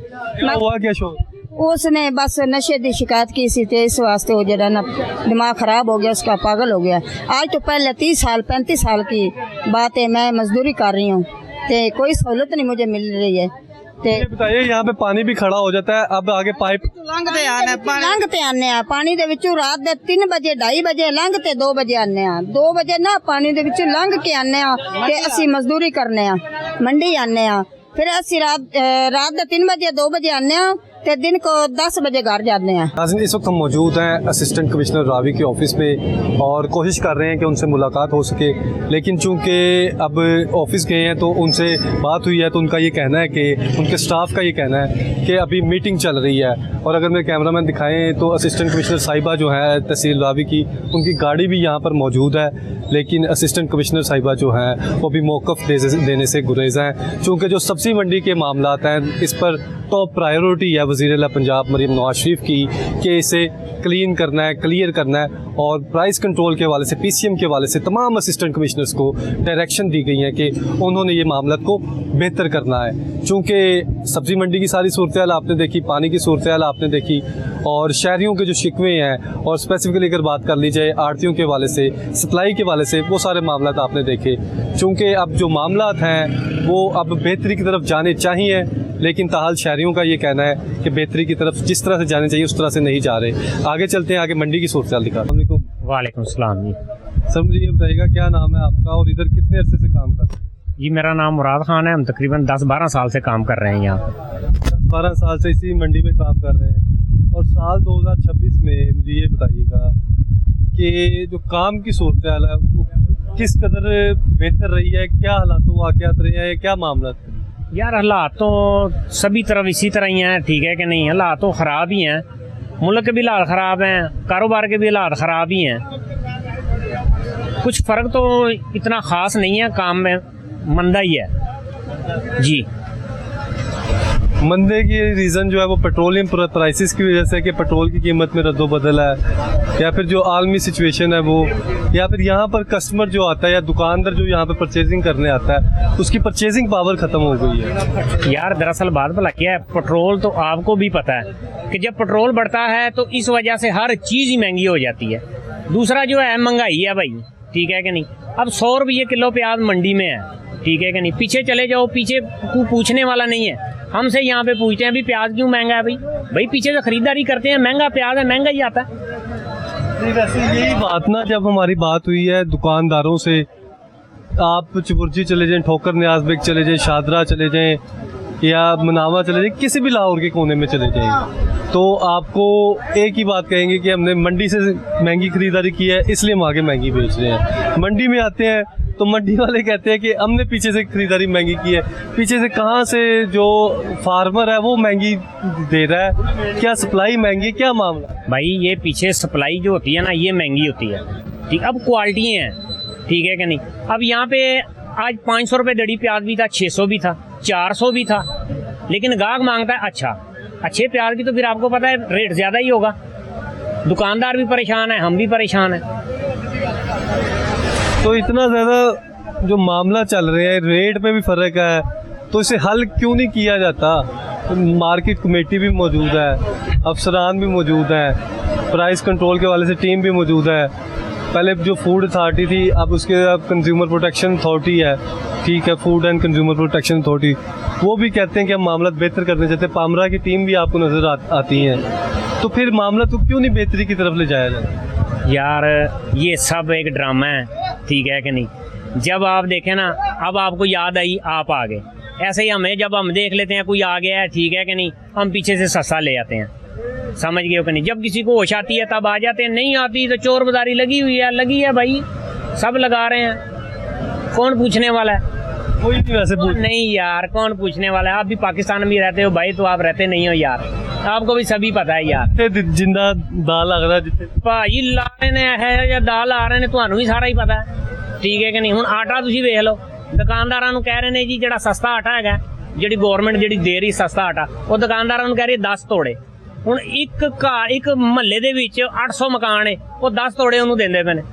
हुआ क्या शौहर? उसने बस नशे की शिकायत की सी, इस वास्ते वो जरा ना दिमाग खराब हो गया, उसका पागल हो गया। आज तो पहले 30 साल 35 साल की बात है, मैं मजदूरी कर रही हूँ, तो कोई सहूलत नहीं मुझे मिल रही है। बताइए यहाँ पे पानी भी खड़ा हो जाता है, अब आगे पाइप लंघते आने पानी दे विचों रात दे 3 बजे 2:30 बजे लंघते 2 बजे आने, 2 बजे ना पानी दे विचों लंघ के आने ते असी मजदूरी करने मंडी आने, फिर असी रात दे 3 बजे 2 बजे आने ते दिन को 10 बजे घर जाते हैं। नाज़रीन इस वक्त हम मौजूद हैं असिस्टेंट कमिश्नर रावी के ऑफिस में और कोशिश कर रहे हैं कि उनसे मुलाकात हो सके, लेकिन चूंकि अब ऑफिस गए हैं तो उनसे बात हुई है तो उनका ये कहना है कि उनके स्टाफ का ये कहना है कि अभी मीटिंग चल रही है। और अगर मेरे कैमरामैन दिखाएं तो असिस्टेंट कमिश्नर साहिबा जो है तहसील रावी की, उनकी गाड़ी भी यहाँ पर मौजूद है, लेकिन असिस्टेंट कमिश्नर साहिबा जो हैं वो भी मौक़िफ़ देने से गुरेज़ हैं, चूँकि जो सब्ज़ी मंडी के मामलात हैं इस पर टॉप प्रायोरिटी है वज़ीर-ए-आला पंजाब मरियम नवाज शरीफ की कि इसे क्लीन करना है, क्लियर करना है। और प्राइस कंट्रोल के हवाले से, PCM के हवाले से तमाम असिस्टेंट कमिश्नर्स को डायरेक्शन दी गई है कि उन्होंने ये मामला को बेहतर करना है। चूँकि सब्ज़ी मंडी की सारी सूरत-ए-हाल आपने देखी, पानी की सूरत-ए-हाल आपने देखी, और शहरियों के जो शिकवे हैं और स्पेसिफिकली अगर बात कर ली जाए आड़तियों के हवाले से, सप्लाई के हवाले से, वो सारे मामला आपने देखे। चूँकि अब जो मामला हैं वो अब बेहतरी की तरफ जाने चाहिए, लेकिन ताहाल शहरियों का ये कहना है कि बेहतरी की तरफ जिस तरह से जाने चाहिए उस तरह से नहीं जा रहे। आगे चलते हैं, आगे मंडी की सूरत-ए-हाल दिखाते हैं। वालेकुम सलाम जी। सर मुझे ये बताइएगा क्या नाम है आपका और इधर कितने अरसे से काम कर रहे हैं? जी मेरा नाम मुराद खान है, हम तकरीबन 10-12 साल से काम कर रहे हैं यहाँ पर। 10-12 साल से इसी मंडी में काम कर रहे हैं, और साल 2026 में मुझे ये बताइएगा कि जो काम की सूरत-ए-हाल है वो किस कदर बेहतर रही है, क्या हालात वाक़यात रहे हैं, क्या मामला? यार हालात तो सभी तरफ इसी तरह ही हैं, ठीक है कि नहीं? हालात तो ख़राब ही हैं, मुल्क के भी हालात ख़राब हैं, कारोबार के भी हालात ख़राब ही हैं। कुछ फ़र्क तो इतना ख़ास नहीं है, काम में मंदा ही है जी। मंदे की रीज़न जो है वो पेट्रोलियम प्राइसेस की वजह से है कि पेट्रोल की कीमत में रद्दोबदल है, या फिर जो आलमी सिचुएशन है वो, या फिर यहाँ पर कस्टमर जो आता है या दुकानदार जो यहाँ पर परचेजिंग करने आता है उसकी परचेजिंग पावर ख़त्म हो गई है। यार दरअसल बात भला क्या है, पेट्रोल तो आपको भी पता है कि जब पेट्रोल बढ़ता है तो इस वजह से हर चीज़ ही महंगी हो जाती है। दूसरा जो है महंगाई है भाई, ठीक है कि नहीं? अब 100 रुपये किलो प्याज मंडी में है, ठीक है कि नहीं? पीछे चले जाओ, पीछे पूछने वाला नहीं है। हमसे यहाँ पे पूछते हैं अभी प्याज क्यों महंगा है? भाई पीछे से खरीदारी करते हैं, महंगा प्याज है, महंगा ही आता है। नहीं, वैसे यही बात ना, जब हमारी बात हुई है दुकानदारों से, आप चुबुर्जी चले जाएं, ठोकर न्याज बेग चले जाएं, शादरा चले जाएं या मनावा चले जाएं, किसी भी लाहौर के कोने में चले जाएं, तो आपको एक ही बात कहेंगे कि हमने मंडी से महंगी खरीदारी की है इसलिए हम आगे महंगी बेच रहे हैं। मंडी में आते हैं तो मंडी वाले कहते हैं कि हमने पीछे से खरीदारी महंगी की है। पीछे से कहाँ से जो फार्मर है वो महंगी दे रहा है? क्या सप्लाई महंगी, क्या मामला? भाई ये पीछे सप्लाई जो होती है ना, ये महंगी होती है, ठीक। अब क्वालिटी हैं, ठीक है कि नहीं? अब यहाँ पे आज 500 रुपये दड़ी प्याज भी था, 600 भी था, 400 भी था, लेकिन गाहक मांगता है अच्छा। अच्छे प्याज की तो फिर आपको पता है रेट ज़्यादा ही होगा। दुकानदार भी परेशान है, हम भी परेशान हैं। तो इतना ज़्यादा जो मामला चल रहे हैं, रेट में भी फ़र्क है, तो इसे हल क्यों नहीं किया जाता? मार्केट कमेटी भी मौजूद है, अफसरान भी मौजूद हैं, प्राइस कंट्रोल के वाले से टीम भी मौजूद है। पहले जो फूड अथॉरिटी थी, अब उसके अब कंज्यूमर प्रोटेक्शन अथॉरिटी है, ठीक है, food and consumer protection authority, वो भी कहते हैं कि हम मामला बेहतर करने चाहते हैं। पामरा की टीम भी आपको नज़र आती है, तो फिर मामला तो क्यों नहीं बेहतरी की तरफ ले जाया जाता? यार ये सब एक ड्रामा है, ठीक है कि नहीं? जब आप देखें ना, अब आपको याद आई, आप आ गए। ऐसे ही हमें जब हम देख लेते हैं कोई आ गया है, ठीक है कि नहीं, हम पीछे से सस्ता ले आते हैं, समझ गए हो कि नहीं? जब किसी को होश आती है तब आ जाते हैं, नहीं आती तो चोर बाजारी लगी हुई है, लगी है भाई, सब लगा रहे हैं। कौन पूछने वाला है? कोई नहीं वैसे नहीं यार, कौन पूछने वाला है? आप भी पाकिस्तान में रहते हो भाई, तो आप रहते नहीं हो यार, आपको भी सभी पता है यार। जिंदा दाल लग रहा है भाई, ला रहे है या दाल आ रहे ने, ਤੁਹਾਨੂੰ भी सारा ही पता है, ठीक है कि नहीं? ਹੁਣ ਆਟਾ ਤੁਸੀਂ ਵੇਖ ਲਓ, ਦੁਕਾਨਦਾਰਾਂ ਨੂੰ ਕਹਿ ਰਹੇ ਨੇ ਜੀ ਜਿਹੜਾ ਸਸਤਾ ਆਟਾ ਹੈਗਾ, ਜਿਹੜੀ ਗਵਰਨਮੈਂਟ ਜਿਹੜੀ ਦੇ ਰਹੀ ਸਸਤਾ ਆਟਾ, ਉਹ ਦੁਕਾਨਦਾਰਾਂ ਨੂੰ ਕਹਿ ਰਹੀ 10 ਤੋੜੇ। ਹੁਣ ਇੱਕ ਘਰ, ਇੱਕ ਮਹੱਲੇ ਦੇ ਵਿੱਚ 800 ਮਕਾਨ ਹੈ, ਉਹ 10 ਤੋੜੇ ਉਹਨੂੰ ਦਿੰਦੇ ਪਏ ਨੇ।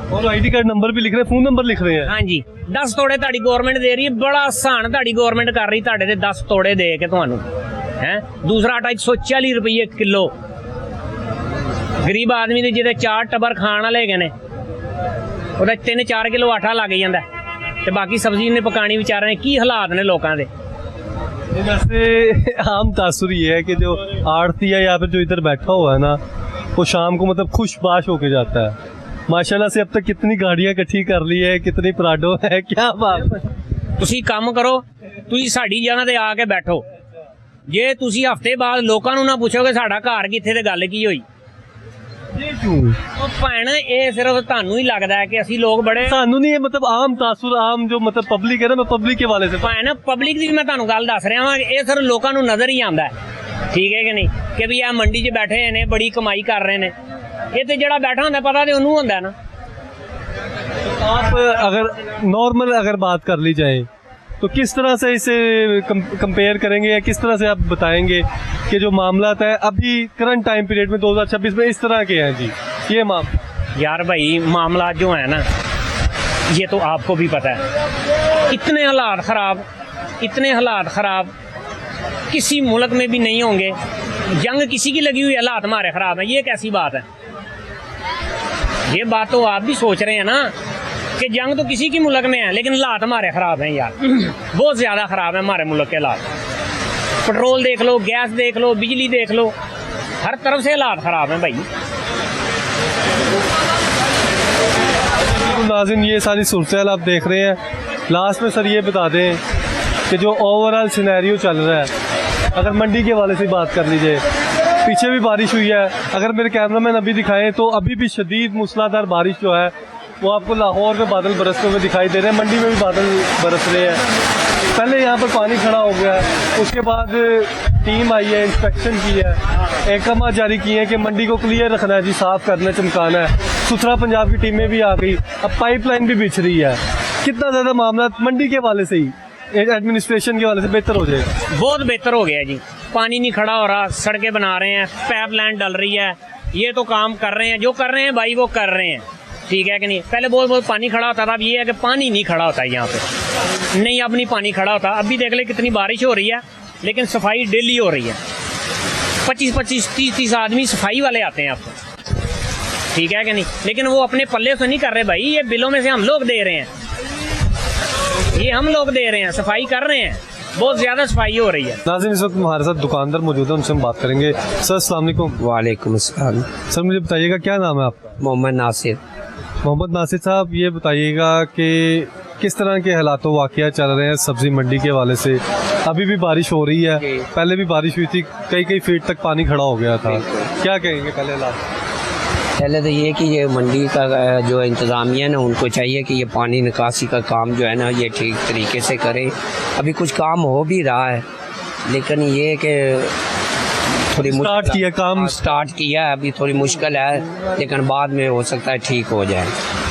और आईडी कार्ड नंबर भी लिख रहे हैं, फोन नंबर लिख रहे हैं। हाँ जी, 10 ਤੋੜੇ ਤੁਹਾਡੀ ਗਵਰਨਮੈਂਟ ਦੇ ਰਹੀ ਹੈ, ਬੜਾ ਆਸਾਨ ਤੁਹਾਡੀ ਗਵਰਨਮੈਂਟ ਕਰ ਰਹੀ ਤੁਹਾਡੇ ਤੇ 10 ਤੋੜੇ ਦੇ ਕੇ ਤੁਹਾਨੂੰ ਹੈ। ਦੂਸਰਾ ਆਟਾ 140 ਰੁਪਏ ਕਿਲੋ, ਗਰੀਬ ਆਦਮੀ ਦੇ ਜਿਹਦੇ 4 ਟੱਬਰ ਖਾਣ ਵਾਲੇ ਹੈਗੇ ਨੇ, ਉਹਦਾ 3-4 ਕਿਲੋ ਆਟਾ ਲੱਗ ਜਾਂਦਾ, ਤੇ ਬਾਕੀ ਸਬਜ਼ੀ ਨੇ ਪਕਾਣੀ ਵਿਚਾਰੇ ਨੇ। ਕੀ ਹਾਲਾਤ ਨੇ ਲੋਕਾਂ ਦੇ? वैसे आम तासुर ये है कि जो आड़ती है या फिर जो इधर बैठा हुआ है ना, वो शाम को मतलब खुशबाश होके जाता है। माशाल्लाह से अब तक कितनी गाड़ियां इकट्ठी कर ली है, कितनी पराडो है, क्या बात। ਤੁਸੀਂ ਕੰਮ ਕਰੋ, ਤੁਸੀਂ ਸਾਡੀ ਜਗ੍ਹਾ ਤੇ ਆ ਕੇ ਬੈਠੋ। ਜੇ ਤੁਸੀਂ ਹਫਤੇ ਬਾਅਦ ਲੋਕਾਂ ਨੂੰ ਨਾ ਪੁੱਛੋਗੇ ਸਾਡਾ ਘਰ ਕਿੱਥੇ ਤੇ ਗੱਲ ਕੀ ਹੋਈ, ਉਹ ਭੈਣ ਇਹ ਸਿਰਫ ਤੁਹਾਨੂੰ ਹੀ ਲੱਗਦਾ ਹੈ ਕਿ ਅਸੀਂ ਲੋਕ ਬੜੇ ਸਾਨੂੰ ਨਹੀਂ, मतलब आम तासुर, आम जो मतलब पब्लिक है ना, मैं पब्लिक के वाले से ਭੈਣ ਪਬਲਿਕ ਦੀ ਮੈਂ ਤੁਹਾਨੂੰ ਗੱਲ ਦੱਸ ਰਿਹਾ ਵਾਂ, ਇਹ ਸਿਰਫ ਲੋਕਾਂ ਨੂੰ ਨਜ਼ਰ ਹੀ ਆਉਂਦਾ ਹੈ, ਠੀਕ ਹੈ ਕਿ ਨਹੀਂ? ਕਿ ਵੀ ਆ ਮੰਡੀ 'ਚ ਬੈਠੇ ਨੇ, ਬੜੀ ਕਮਾਈ ਕਰ ਰਹੇ ਨੇ। ਇਹ ਤੇ ਜਿਹੜਾ ਬੈਠਾ ਹੁੰਦਾ ਪਤਾ ਤੇ ਉਹਨੂੰ ਹੁੰਦਾ ਨਾ। आप अगर नॉर्मल अगर बात कर ली जाए तो किस तरह से इसे कंपेयर करेंगे, या किस तरह से आप बताएंगे कि जो मामला है अभी करंट टाइम पीरियड में 2026 में इस तरह के हैं जी ये मामला? यार भाई मामला जो है ना, ये तो आपको भी पता है, इतने हालात ख़राब, इतने हालात ख़राब किसी मुल्क में भी नहीं होंगे। जंग किसी की लगी हुई, हालात हमारे ख़राब हैं, ये कैसी बात है? ये बात तो आप भी सोच रहे हैं ना कि जंग तो किसी की मुल्क में है, लेकिन हालात हमारे ख़राब हैं यार, बहुत ज़्यादा ख़राब है हमारे मुल्क के हालात। पेट्रोल देख लो, गैस देख लो, बिजली देख लो, हर तरफ से हालात ख़राब हैं भाई। नाज़रीन ये सारी सूरत आप देख रहे हैं। लास्ट में सर ये बता दें कि जो ओवरऑल सिनेरियो चल रहा है, अगर मंडी के वाले से बात कर लीजिए, पीछे भी बारिश हुई है, अगर मेरे कैमरामैन अभी दिखाएं तो अभी भी शदीद मूसलाधार बारिश जो है वो आपको लाहौर में बादल बरसते हुए दिखाई दे रहे हैं, मंडी में भी बादल बरस रहे हैं। पहले यहाँ पर पानी खड़ा हो गया है, उसके बाद टीम आई है, इंस्पेक्शन की है, अहकाम जारी किए हैं कि मंडी को क्लियर रखना है जी, साफ़ करना है, चमकाना है। सुथरा पंजाब की टीमें भी आ गई, अब पाइपलाइन भी बिछ रही है। कितना ज़्यादा मामला मंडी के वाले से ही, एडमिनिस्ट्रेशन के वाले से बेहतर हो जाएगा? बहुत बेहतर हो गया जी, पानी नहीं खड़ा हो रहा, सड़कें बना रहे हैं, पाइपलाइन डल रही है, ये तो काम कर रहे हैं, जो कर रहे हैं भाई वो कर रहे हैं, ठीक है कि नहीं। पहले बहुत बहुत पानी खड़ा होता था, अब ये है कि पानी नहीं खड़ा होता है यहाँ पे, नहीं अब नहीं पानी खड़ा होता। अभी देख ले कितनी बारिश हो रही है, लेकिन सफाई डेली हो रही है, 25-25, 30-30 आदमी सफाई वाले आते हैं आपको, ठीक है कि नहीं। लेकिन वो अपने पल्ले से नहीं कर रहे भाई, ये बिलों में से हम लोग दे रहे हैं, ये हम लोग दे रहे हैं, सफाई कर रहे हैं, बहुत ज़्यादा सफाई हो रही है। नाज़रीन, इस वक्त हमारे साथ दुकानदार मौजूद है, उनसे हम बात करेंगे। सर अस्सलाम वालेकुम। वालेकुम अस्सलाम। सर मुझे बताइएगा क्या नाम है आपका? मोहम्मद नासिर। मोहम्मद नासिर साहब, ये बताइएगा कि किस तरह के हालातों वाक़या चल रहे हैं सब्ज़ी मंडी के हवाले से? अभी भी बारिश हो रही है, पहले भी बारिश हुई थी, कई फीट तक पानी खड़ा हो गया था, क्या कहेंगे पहले हालात? पहले तो ये कि ये मंडी का जो इंतज़ामिया ना, उनको चाहिए कि ये पानी निकासी का काम जो है ना, ये ठीक तरीके से करें। अभी कुछ काम हो भी रहा है, लेकिन ये कि थोड़ी स्टार्ट किया है, अभी थोड़ी मुश्किल है, लेकिन बाद में हो सकता है ठीक हो जाए।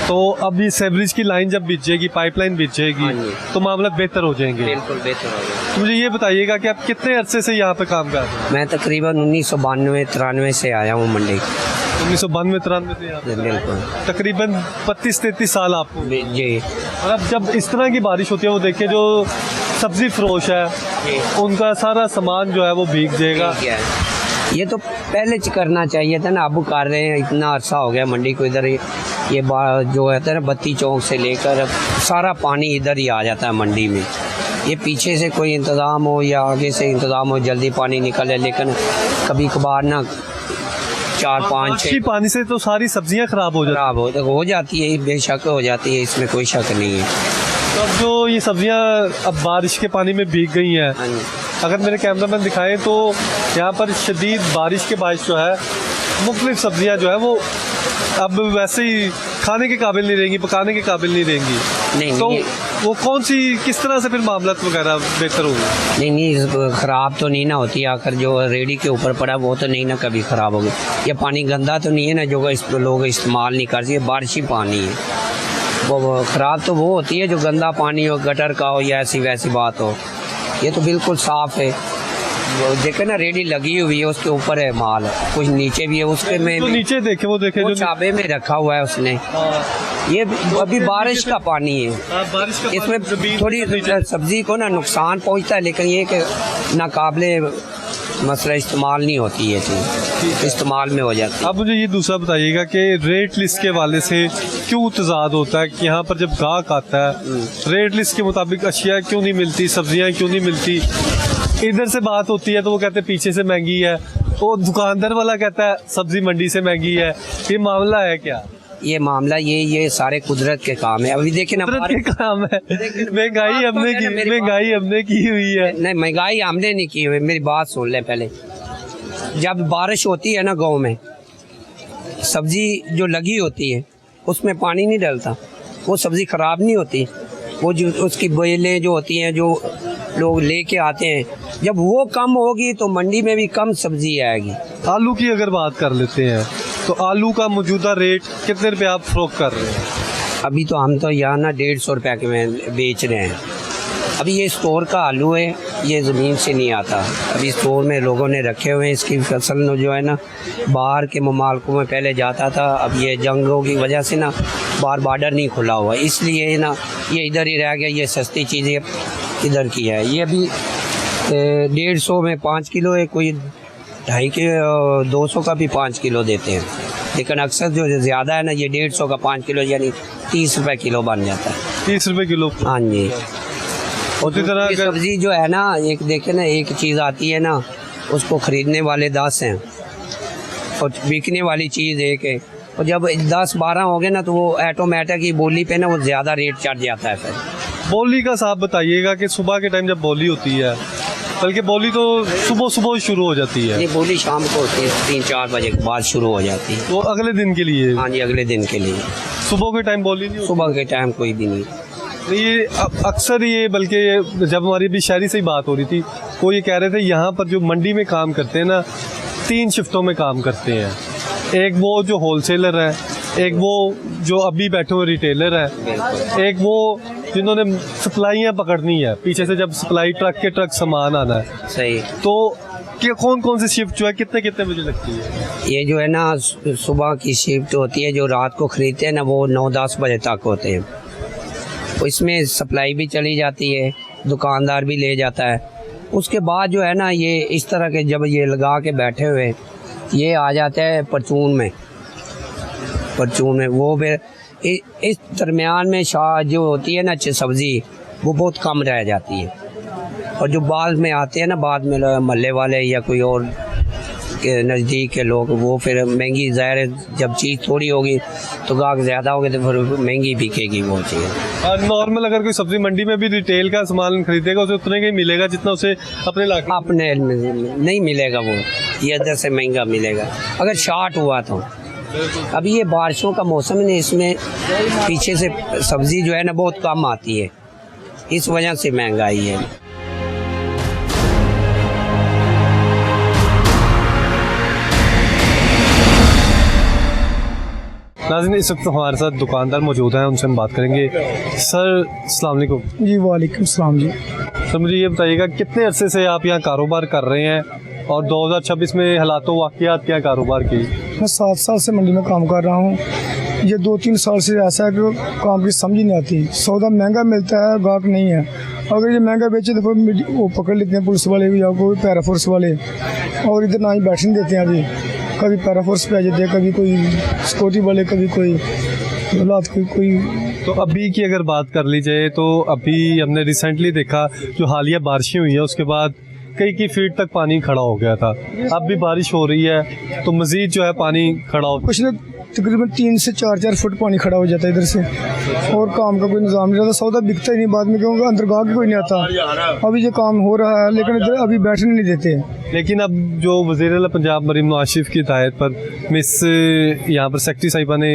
तो अभी सेवरेज की लाइन जब बिछेगी, पाइपलाइन बिछेगी, तो मामला बेहतर हो जाएंगे? बिल्कुल बेहतर हो जाएगा। मुझे ये बताइएगा कि आप कितने अरसे से यहाँ पे काम कर रहे हैं? मैं तकरीबन 1992-93 से आया हूँ मंडी। 1992-93 से यहाँ पे? बिल्कुल, तकरीबन 32-33 साल आपको। जी। और अब जब इस तरह की बारिश होती है, वो देखिए जो सब्जी फरोश है, उनका सारा सामान जो है वो भीग जाएगा। ये तो पहले करना चाहिए था ना, अब कर रहे हैं, इतना अरसा हो गया मंडी को। इधर ये जो है ना, बत्ती चौक से लेकर सारा पानी इधर ही आ जाता है मंडी में। ये पीछे से कोई इंतज़ाम हो या आगे से इंतज़ाम हो, जल्दी पानी निकले, लेकिन कभी कभार ना 4-5-6 पानी से तो सारी सब्जियां खराब हो जाती है, बेशक हो जाती है, इसमें कोई शक नहीं है। तो अब जो ये सब्जियां अब बारिश के पानी में भीग गई हैं, अगर मेरे कैमरामैन दिखाएं तो यहाँ पर शदीद बारिश के बारिश जो है, मुख्तलिफ सब्जियां जो है वो अब वैसे ही खाने के काबिल नहीं रहेंगी, पकाने के काबिल नहीं रहेंगी। तो वो कौन सी, किस तरह से फिर मामला वगैरह बेहतर होगा? नहीं, ख़राब तो नहीं ना होती, आकर जो रेडी के ऊपर पड़ा वो तो नहीं ना कभी ख़राब होगी। ये पानी गंदा तो नहीं है ना, जो लोग इस्तेमाल नहीं करते, बारिशी पानी है। वो ख़राब तो वो होती है जो गंदा पानी हो, गटर का हो या ऐसी वैसी बात हो। ये तो बिल्कुल साफ़ है, देखे ना, रेडी लगी हुई है, उसके ऊपर है माल, कुछ नीचे भी है, उसके में तो नीचे देखे, वो देखे जो चाबे में रखा हुआ है उसने। ये अभी बारिश का पानी है, इसमें थोड़ी सब्जी को ना नुकसान पहुंचता है, लेकिन ये कि नाकाबिले मसला इस्तेमाल नहीं होती है, चीज़ इस्तेमाल में हो जाती है। अब मुझे ये दूसरा बताइएगा कि रेट लिस्ट के वाले से क्यों तजाद होता है कि यहाँ पर जब गाहक आता है, रेट लिस्ट के मुताबिक अशिया क्यों नहीं मिलती, सब्जियाँ क्यों नहीं मिलती? इधर से बात होती है तो वो कहते हैं पीछे से महंगी है, वो दुकानदार वाला कहता है सब्जी मंडी से महंगी है। ये मामला है क्या? ये मामला ये सारे कुदरत के काम है। अभी देखिए ना, कुदरत के काम है, महंगाई हमने की हुई है। नहीं, महंगाई हमने नहीं की हुई, मेरी बात सुन ले पहले। जब बारिश होती है ना गाँव में, सब्जी जो लगी होती है उसमें पानी नहीं डलता, वो सब्जी ख़राब नहीं होती। वो जो उसकी बेलें जो होती हैं, जो लोग लेके आते हैं, जब वो कम होगी तो मंडी में भी कम सब्जी आएगी। आलू की अगर बात कर लेते हैं तो आलू का मौजूदा रेट कितने रुपये आप फरोख्त कर रहे हैं? अभी तो हम तो यहाँ ना 150 रुपये के में बेच रहे हैं। अभी ये स्टोर का आलू है, ये ज़मीन से नहीं आता, अभी स्टोर में लोगों ने रखे हुए हैं। इसकी फसल जो है ना, बाहर के ममालकों में पहले जाता था, अब ये जंगों की वजह से ना बाहर बॉर्डर नहीं खुला हुआ, इसलिए ना ये इधर ही रह गया। ये सस्ती चीज़ें इधर की है। ये अभी 150 में 5 किलो है, कोई 2.5 के 200 का भी 5 किलो देते हैं, लेकिन अक्सर जो ज़्यादा है ना, ये 150 का 5 किलो यानी 30 रुपये किलो बन जाता है। 30 रुपये किलो? हाँ जी। उसी तरह सब्जी जो है ना, एक देखे ना, एक चीज़ आती है ना, उसको ख़रीदने वाले 10 हैं और बिकने वाली चीज़ एक है, और जब 10-12 हो गए ना तो वो ऑटोमेटिक ही बोली पे ना वो ज़्यादा रेट चढ़ जाता है। फिर बोली का साहब बताइएगा कि सुबह के टाइम जब बोली होती है, बल्कि बोली तो सुबह शुरू हो जाती है? नहीं, बोली शाम को होती है, 3-4 बजे के बाद शुरू हो जाती है। वो अगले दिन के लिए? हाँ जी, अगले दिन के लिए। सुबह के टाइम बोली नहीं होती? सुबह के टाइम कोई भी नहीं। ये अक्सर ये, बल्कि जब हमारी अभी शहरी से ही बात हो रही थी, वो ये कह रहे थे यहाँ पर जो मंडी में काम करते हैं ना, 3 शिफ्टों में काम करते हैं। एक वो जो होलसेलर है, एक वो जो अभी बैठे हुए रिटेलर है, एक वो जिन्होंने सप्लाइयाँ पकड़नी है, पीछे से जब सप्लाई ट्रक के ट्रक सामान आना है। सही। तो कि कौन कौन सी शिफ्ट जो है कितने कितने बजे लगती है? ये जो है ना सुबह की शिफ्ट होती है, जो रात को खरीदते हैं ना वो 9-10 बजे तक होते हैं। तो इसमें सप्लाई भी चली जाती है, दुकानदार भी ले जाता है। उसके बाद जो है ना ये इस तरह के जब ये लगा के बैठे हुए ये आ जाते हैं परचून में वो फिर इस दरमियान में शाह जो होती है ना सब्ज़ी वो बहुत कम रह जाती है। और जो बाद में आते हैं ना, बाद में महल्ले वाले या कोई और के नज़दीक के लोग, वो फिर महंगी, ज़ाहिर है जब चीज़ थोड़ी होगी तो गाहक ज़्यादा होगी तो फिर महंगी बिकेगी वो चीज़। और नॉर्मल अगर कोई सब्जी मंडी में भी रिटेल का सामान खरीदेगा उसे उतने का ही मिलेगा जितना उसे अपने नहीं मिलेगा, वो ये इधर से महंगा मिलेगा अगर शार्ट हुआ तो। अभी ये बारिशों का मौसम है, इसमें पीछे से सब्ज़ी जो है ना बहुत कम आती है, इस वजह से महंगाई है। नाज़रीन, इस वक्त हमारे साथ दुकानदार मौजूद हैं, उनसे हम बात करेंगे। सर अस्सलाम वालेकुम। जी वालेकुम सलाम जी। सर मुझे ये बताइएगा कितने अरसे से आप यहाँ कारोबार कर रहे हैं और 2026 में हालातों वाक़ियात क्या कारोबार की? मैं 7 साल से मंडी में काम कर रहा हूँ। ये 2-3 साल से ऐसा है कि काम की समझ ही नहीं आती। सौदा महंगा मिलता है, गाहक नहीं है। अगर ये महंगा बेचे तो फिर वो पकड़ लेते हैं पुलिस वाले या कोई पैरा फोर्स वाले, और इधर ना ही बैठने देते हैं। अभी कभी पैरा फोर्स पे आ जाते हैं, कभी कोई सिक्योरिटी वाले, कभी कोई हालात कोई। तो अभी की अगर बात कर ली जाए तो अभी हमने रिसेंटली देखा जो हालिया बारिशें हुई हैं उसके बाद कई फीट तक पानी खड़ा हो गया था। अब भी बारिश हो रही है तो मज़ीद जो है पानी खड़ा हो, कुछ लोग तकरीबन 3 से 4 फुट पानी खड़ा हो जाता है इधर से, और काम का कोई निज़ाम नहीं रहता। सौदा बिकता ही नहीं बाद में, क्योंकि अंदर गाहक कोई नहीं आता। अभी जो काम हो रहा है लेकिन इधर अभी बैठने नहीं देते। लेकिन अब जो वज़ीर-ए-आला पंजाब मरीम नवाज शरीफ की हिदायत पर मिस यहाँ पर सेक्रेटरी साहिबा ने,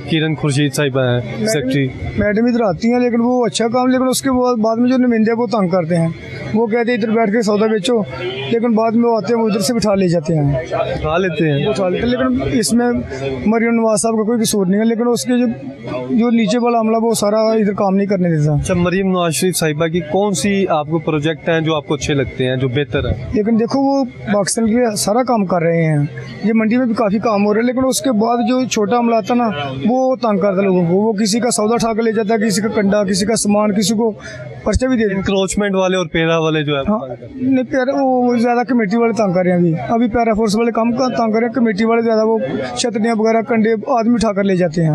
किरण खुर्शीद साहिबा हैं सेक्रेटरी, मैडम इधर आती हैं लेकिन वो अच्छा काम, लेकिन उसके बाद में जो नुमाइंदे वो तंग करते हैं। वो कहते हैं इधर बैठ के सौदा बेचो, लेकिन बाद में वो आते हैं वो उधर से बिठा ले जाते हैं, उठा लेते हैं। लेकिन इसमें मरीम नवाज साहब का कोई कसूर नहीं है, लेकिन उसके जो नीचे वाला अमला वो सारा इधर काम नहीं करने देता। अच्छा, मरीम नवाज शरीफ साहिबा की कौन सी आपको प्रोजेक्ट हैं जो आपको अच्छे लगते हैं, जो बेहतर है? लेकिन देखो वो पाकिस्तान के लिए सारा काम कर रहे हैं, ये मंडी में भी काफ़ी काम हो रहा है, लेकिन उसके बाद जो छोटा अमला आता ना वो तंग करता लोगों को। वो किसी का सौदा उठा कर ले जाता है, किसी का कंडा, किसी का सामान, किसी को पर्चा भी दे देते। इंक्रोचमेंट वाले और पैरा वाले जो है, हाँ नहीं, पैरा वो ज़्यादा कमेटी वाले तंग कर रहे हैं। अभी पैरा फोर्स वाले कम तंग कर रहे हैं, कमेटी वाले ज़्यादा वो छतरियाँ वगैरह कंडे आदमी उठा कर ले जाते हैं।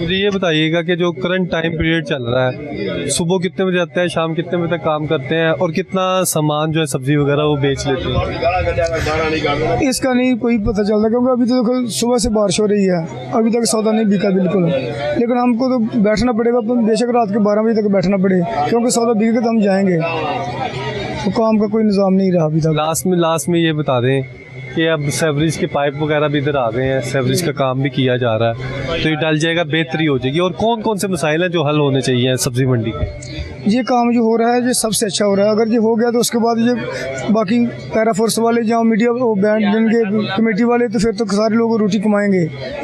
मुझे ये बताइएगा कि जो करंट टाइम पीरियड चल रहा है, सुबह कितने बजे आते हैं, शाम कितने बजे तक काम करते हैं और कितना सामान जो है सब्जी वगैरह वो बेच लेते हैं? इसका नहीं कोई पता चलता, क्योंकि अभी तो देखो सुबह से बारिश हो रही है, अभी तक सौदा नहीं बिका बिल्कुल। लेकिन हमको तो बैठना पड़ेगा, बेशक रात के 12 बजे तक बैठना पड़े, क्योंकि सौदा बिकेगा तो हम जाएंगे। तो काम का कोई निज़ाम नहीं रहा अभी तक। लास्ट में ये बता दें कि अब सेवरेज के पाइप वगैरह भी इधर आ गए हैं, सेवरेज का काम भी किया जा रहा है, तो ये डल जाएगा, बेहतरी हो जाएगी। और कौन कौन से मसाइल हैं जो हल होने चाहिए सब्जी मंडी के? ये काम जो हो रहा है ये सबसे अच्छा हो रहा है। अगर ये हो गया तो उसके बाद ये बाकी पैरा फोर्स वाले जहाँ मीडिया वो बैंड देंगे, कमेटी वाले, तो फिर तो सारे लोग रोटी कमाएंगे।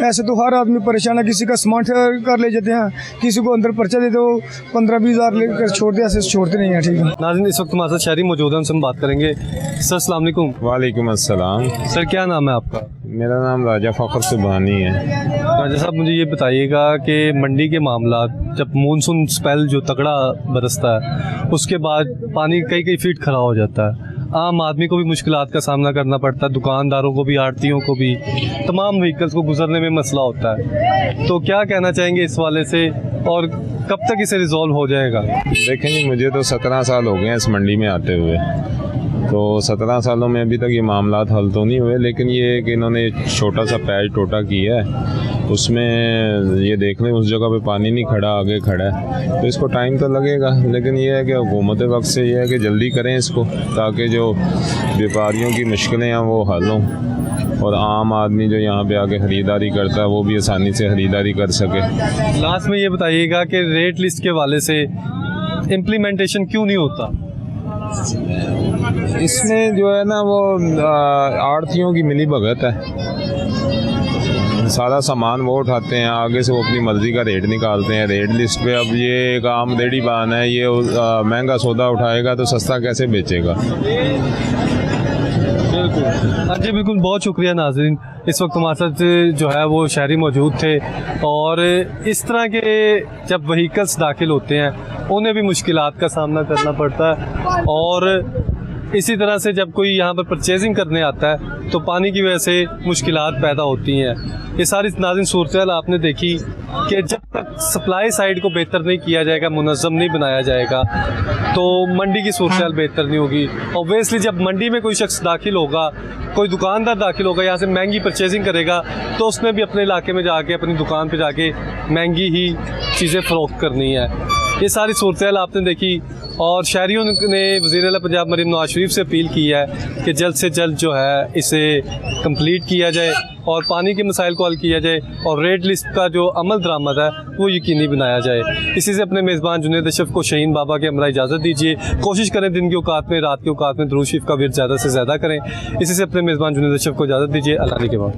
ऐसे तो हर आदमी परेशान है, किसी का सामान कर ले जाते हैं, किसी को अंदर पर्चा देते हो 15-20 हज़ार लेकर छोड़ते, ऐसे छोड़ते नहीं हैं। ठीक है नाज़रीन, इस वक्त हमारे साथ शहरी मौजूद हैं, उनसे हम बात करेंगे। सर अस्सलाम वालेकुम। वालेकुम अस्सलाम। सर क्या नाम है आपका? मेरा नाम राजा फ़खर सुबहानी है। राजा साहब, मुझे ये बताइएगा कि मंडी के मामला, जब मानसून स्पेल जो तगड़ा बरसता है उसके बाद पानी कई फीट खड़ा हो जाता है, आम आदमी को भी मुश्किलात का सामना करना पड़ता है, दुकानदारों को भी, आड़तियों को भी, तमाम व्हीकल्स को गुजरने में मसला होता है। तो क्या कहना चाहेंगे इस वाले से और कब तक इसे रिजॉल्व हो जाएगा? देखें जी, मुझे तो 17 साल हो गए हैं इस मंडी में आते हुए, तो 17 सालों में अभी तक ये मामलात हल तो नहीं हुए, लेकिन ये कि इन्होंने छोटा सा पैच टोटा किया है, उसमें ये देख लें उस जगह पे पानी नहीं खड़ा, आगे खड़ा है, तो इसको टाइम तो लगेगा। लेकिन ये है कि हुकूमत वक्त से ये है कि जल्दी करें इसको, ताकि जो व्यापारियों की मुश्किलें हैं वो हल हों। और आम आदमी जो यहाँ पे आके ख़रीदारी करता है वो भी आसानी से ख़रीदारी कर सके। लास्ट में ये बताइएगा कि रेट लिस्ट के हवाले से इम्प्लीमेंटेशन क्यों नहीं होता? इसमें जो है ना वो आड़तियों की मिली भगत है। सारा सामान वो उठाते हैं, आगे से वो अपनी मर्ज़ी का रेट निकालते हैं रेट लिस्ट पे। अब ये एक आम रेडी बान है, ये महंगा सौदा उठाएगा तो सस्ता कैसे बेचेगा? बिल्कुल। हाँ जी बिल्कुल, बहुत शुक्रिया नाज़रीन। इस वक्त हमारे साथ जो है वो शहरी मौजूद थे और इस तरह के जब व्हीकल्स दाखिल होते हैं उन्हें भी मुश्किलात का सामना करना पड़ता है और इसी तरह से जब कोई यहाँ पर परचेजिंग करने आता है तो पानी की वजह से मुश्किलात पैदा होती हैं। ये सारी नाज़रीन सूरत आपने देखी कि जब तक सप्लाई साइड को बेहतर नहीं किया जाएगा, मुनज़्ज़म नहीं बनाया जाएगा तो मंडी की सूरत बेहतर नहीं होगी। ऑब्वियसली जब मंडी में कोई शख्स दाखिल होगा, कोई दुकानदार दाखिल होगा, यहाँ से महंगी परचेजिंग करेगा तो उसने भी अपने इलाके में जाके अपनी दुकान पे जाके महंगी ही चीज़ें फ़रोख्त करनी है। ये सारी सूरत आपने देखी और शहरियों ने वज़ीर आला पंजाब मरीम नवाज शरीफ से अपील की है कि जल्द से जल्द जो है इसे कंप्लीट किया जाए और पानी के मसाइल को हल किया जाए और रेट लिस्ट का जो अमल दरामद है वो यकीनी बनाया जाए। इसी से अपने मेज़बान जुनैद अशरफ को शहीन बाबा के हमरा इजाज़त दीजिए। कोशिश करें दिन के औकात में, रात के औकात में दुरूद शरीफ का विर्द ज़्यादा से ज़्यादा करें। इसी से अपने मेज़बान जुनैद अशरफ को इजाज़त दीजिए। अल्लाह के बाद।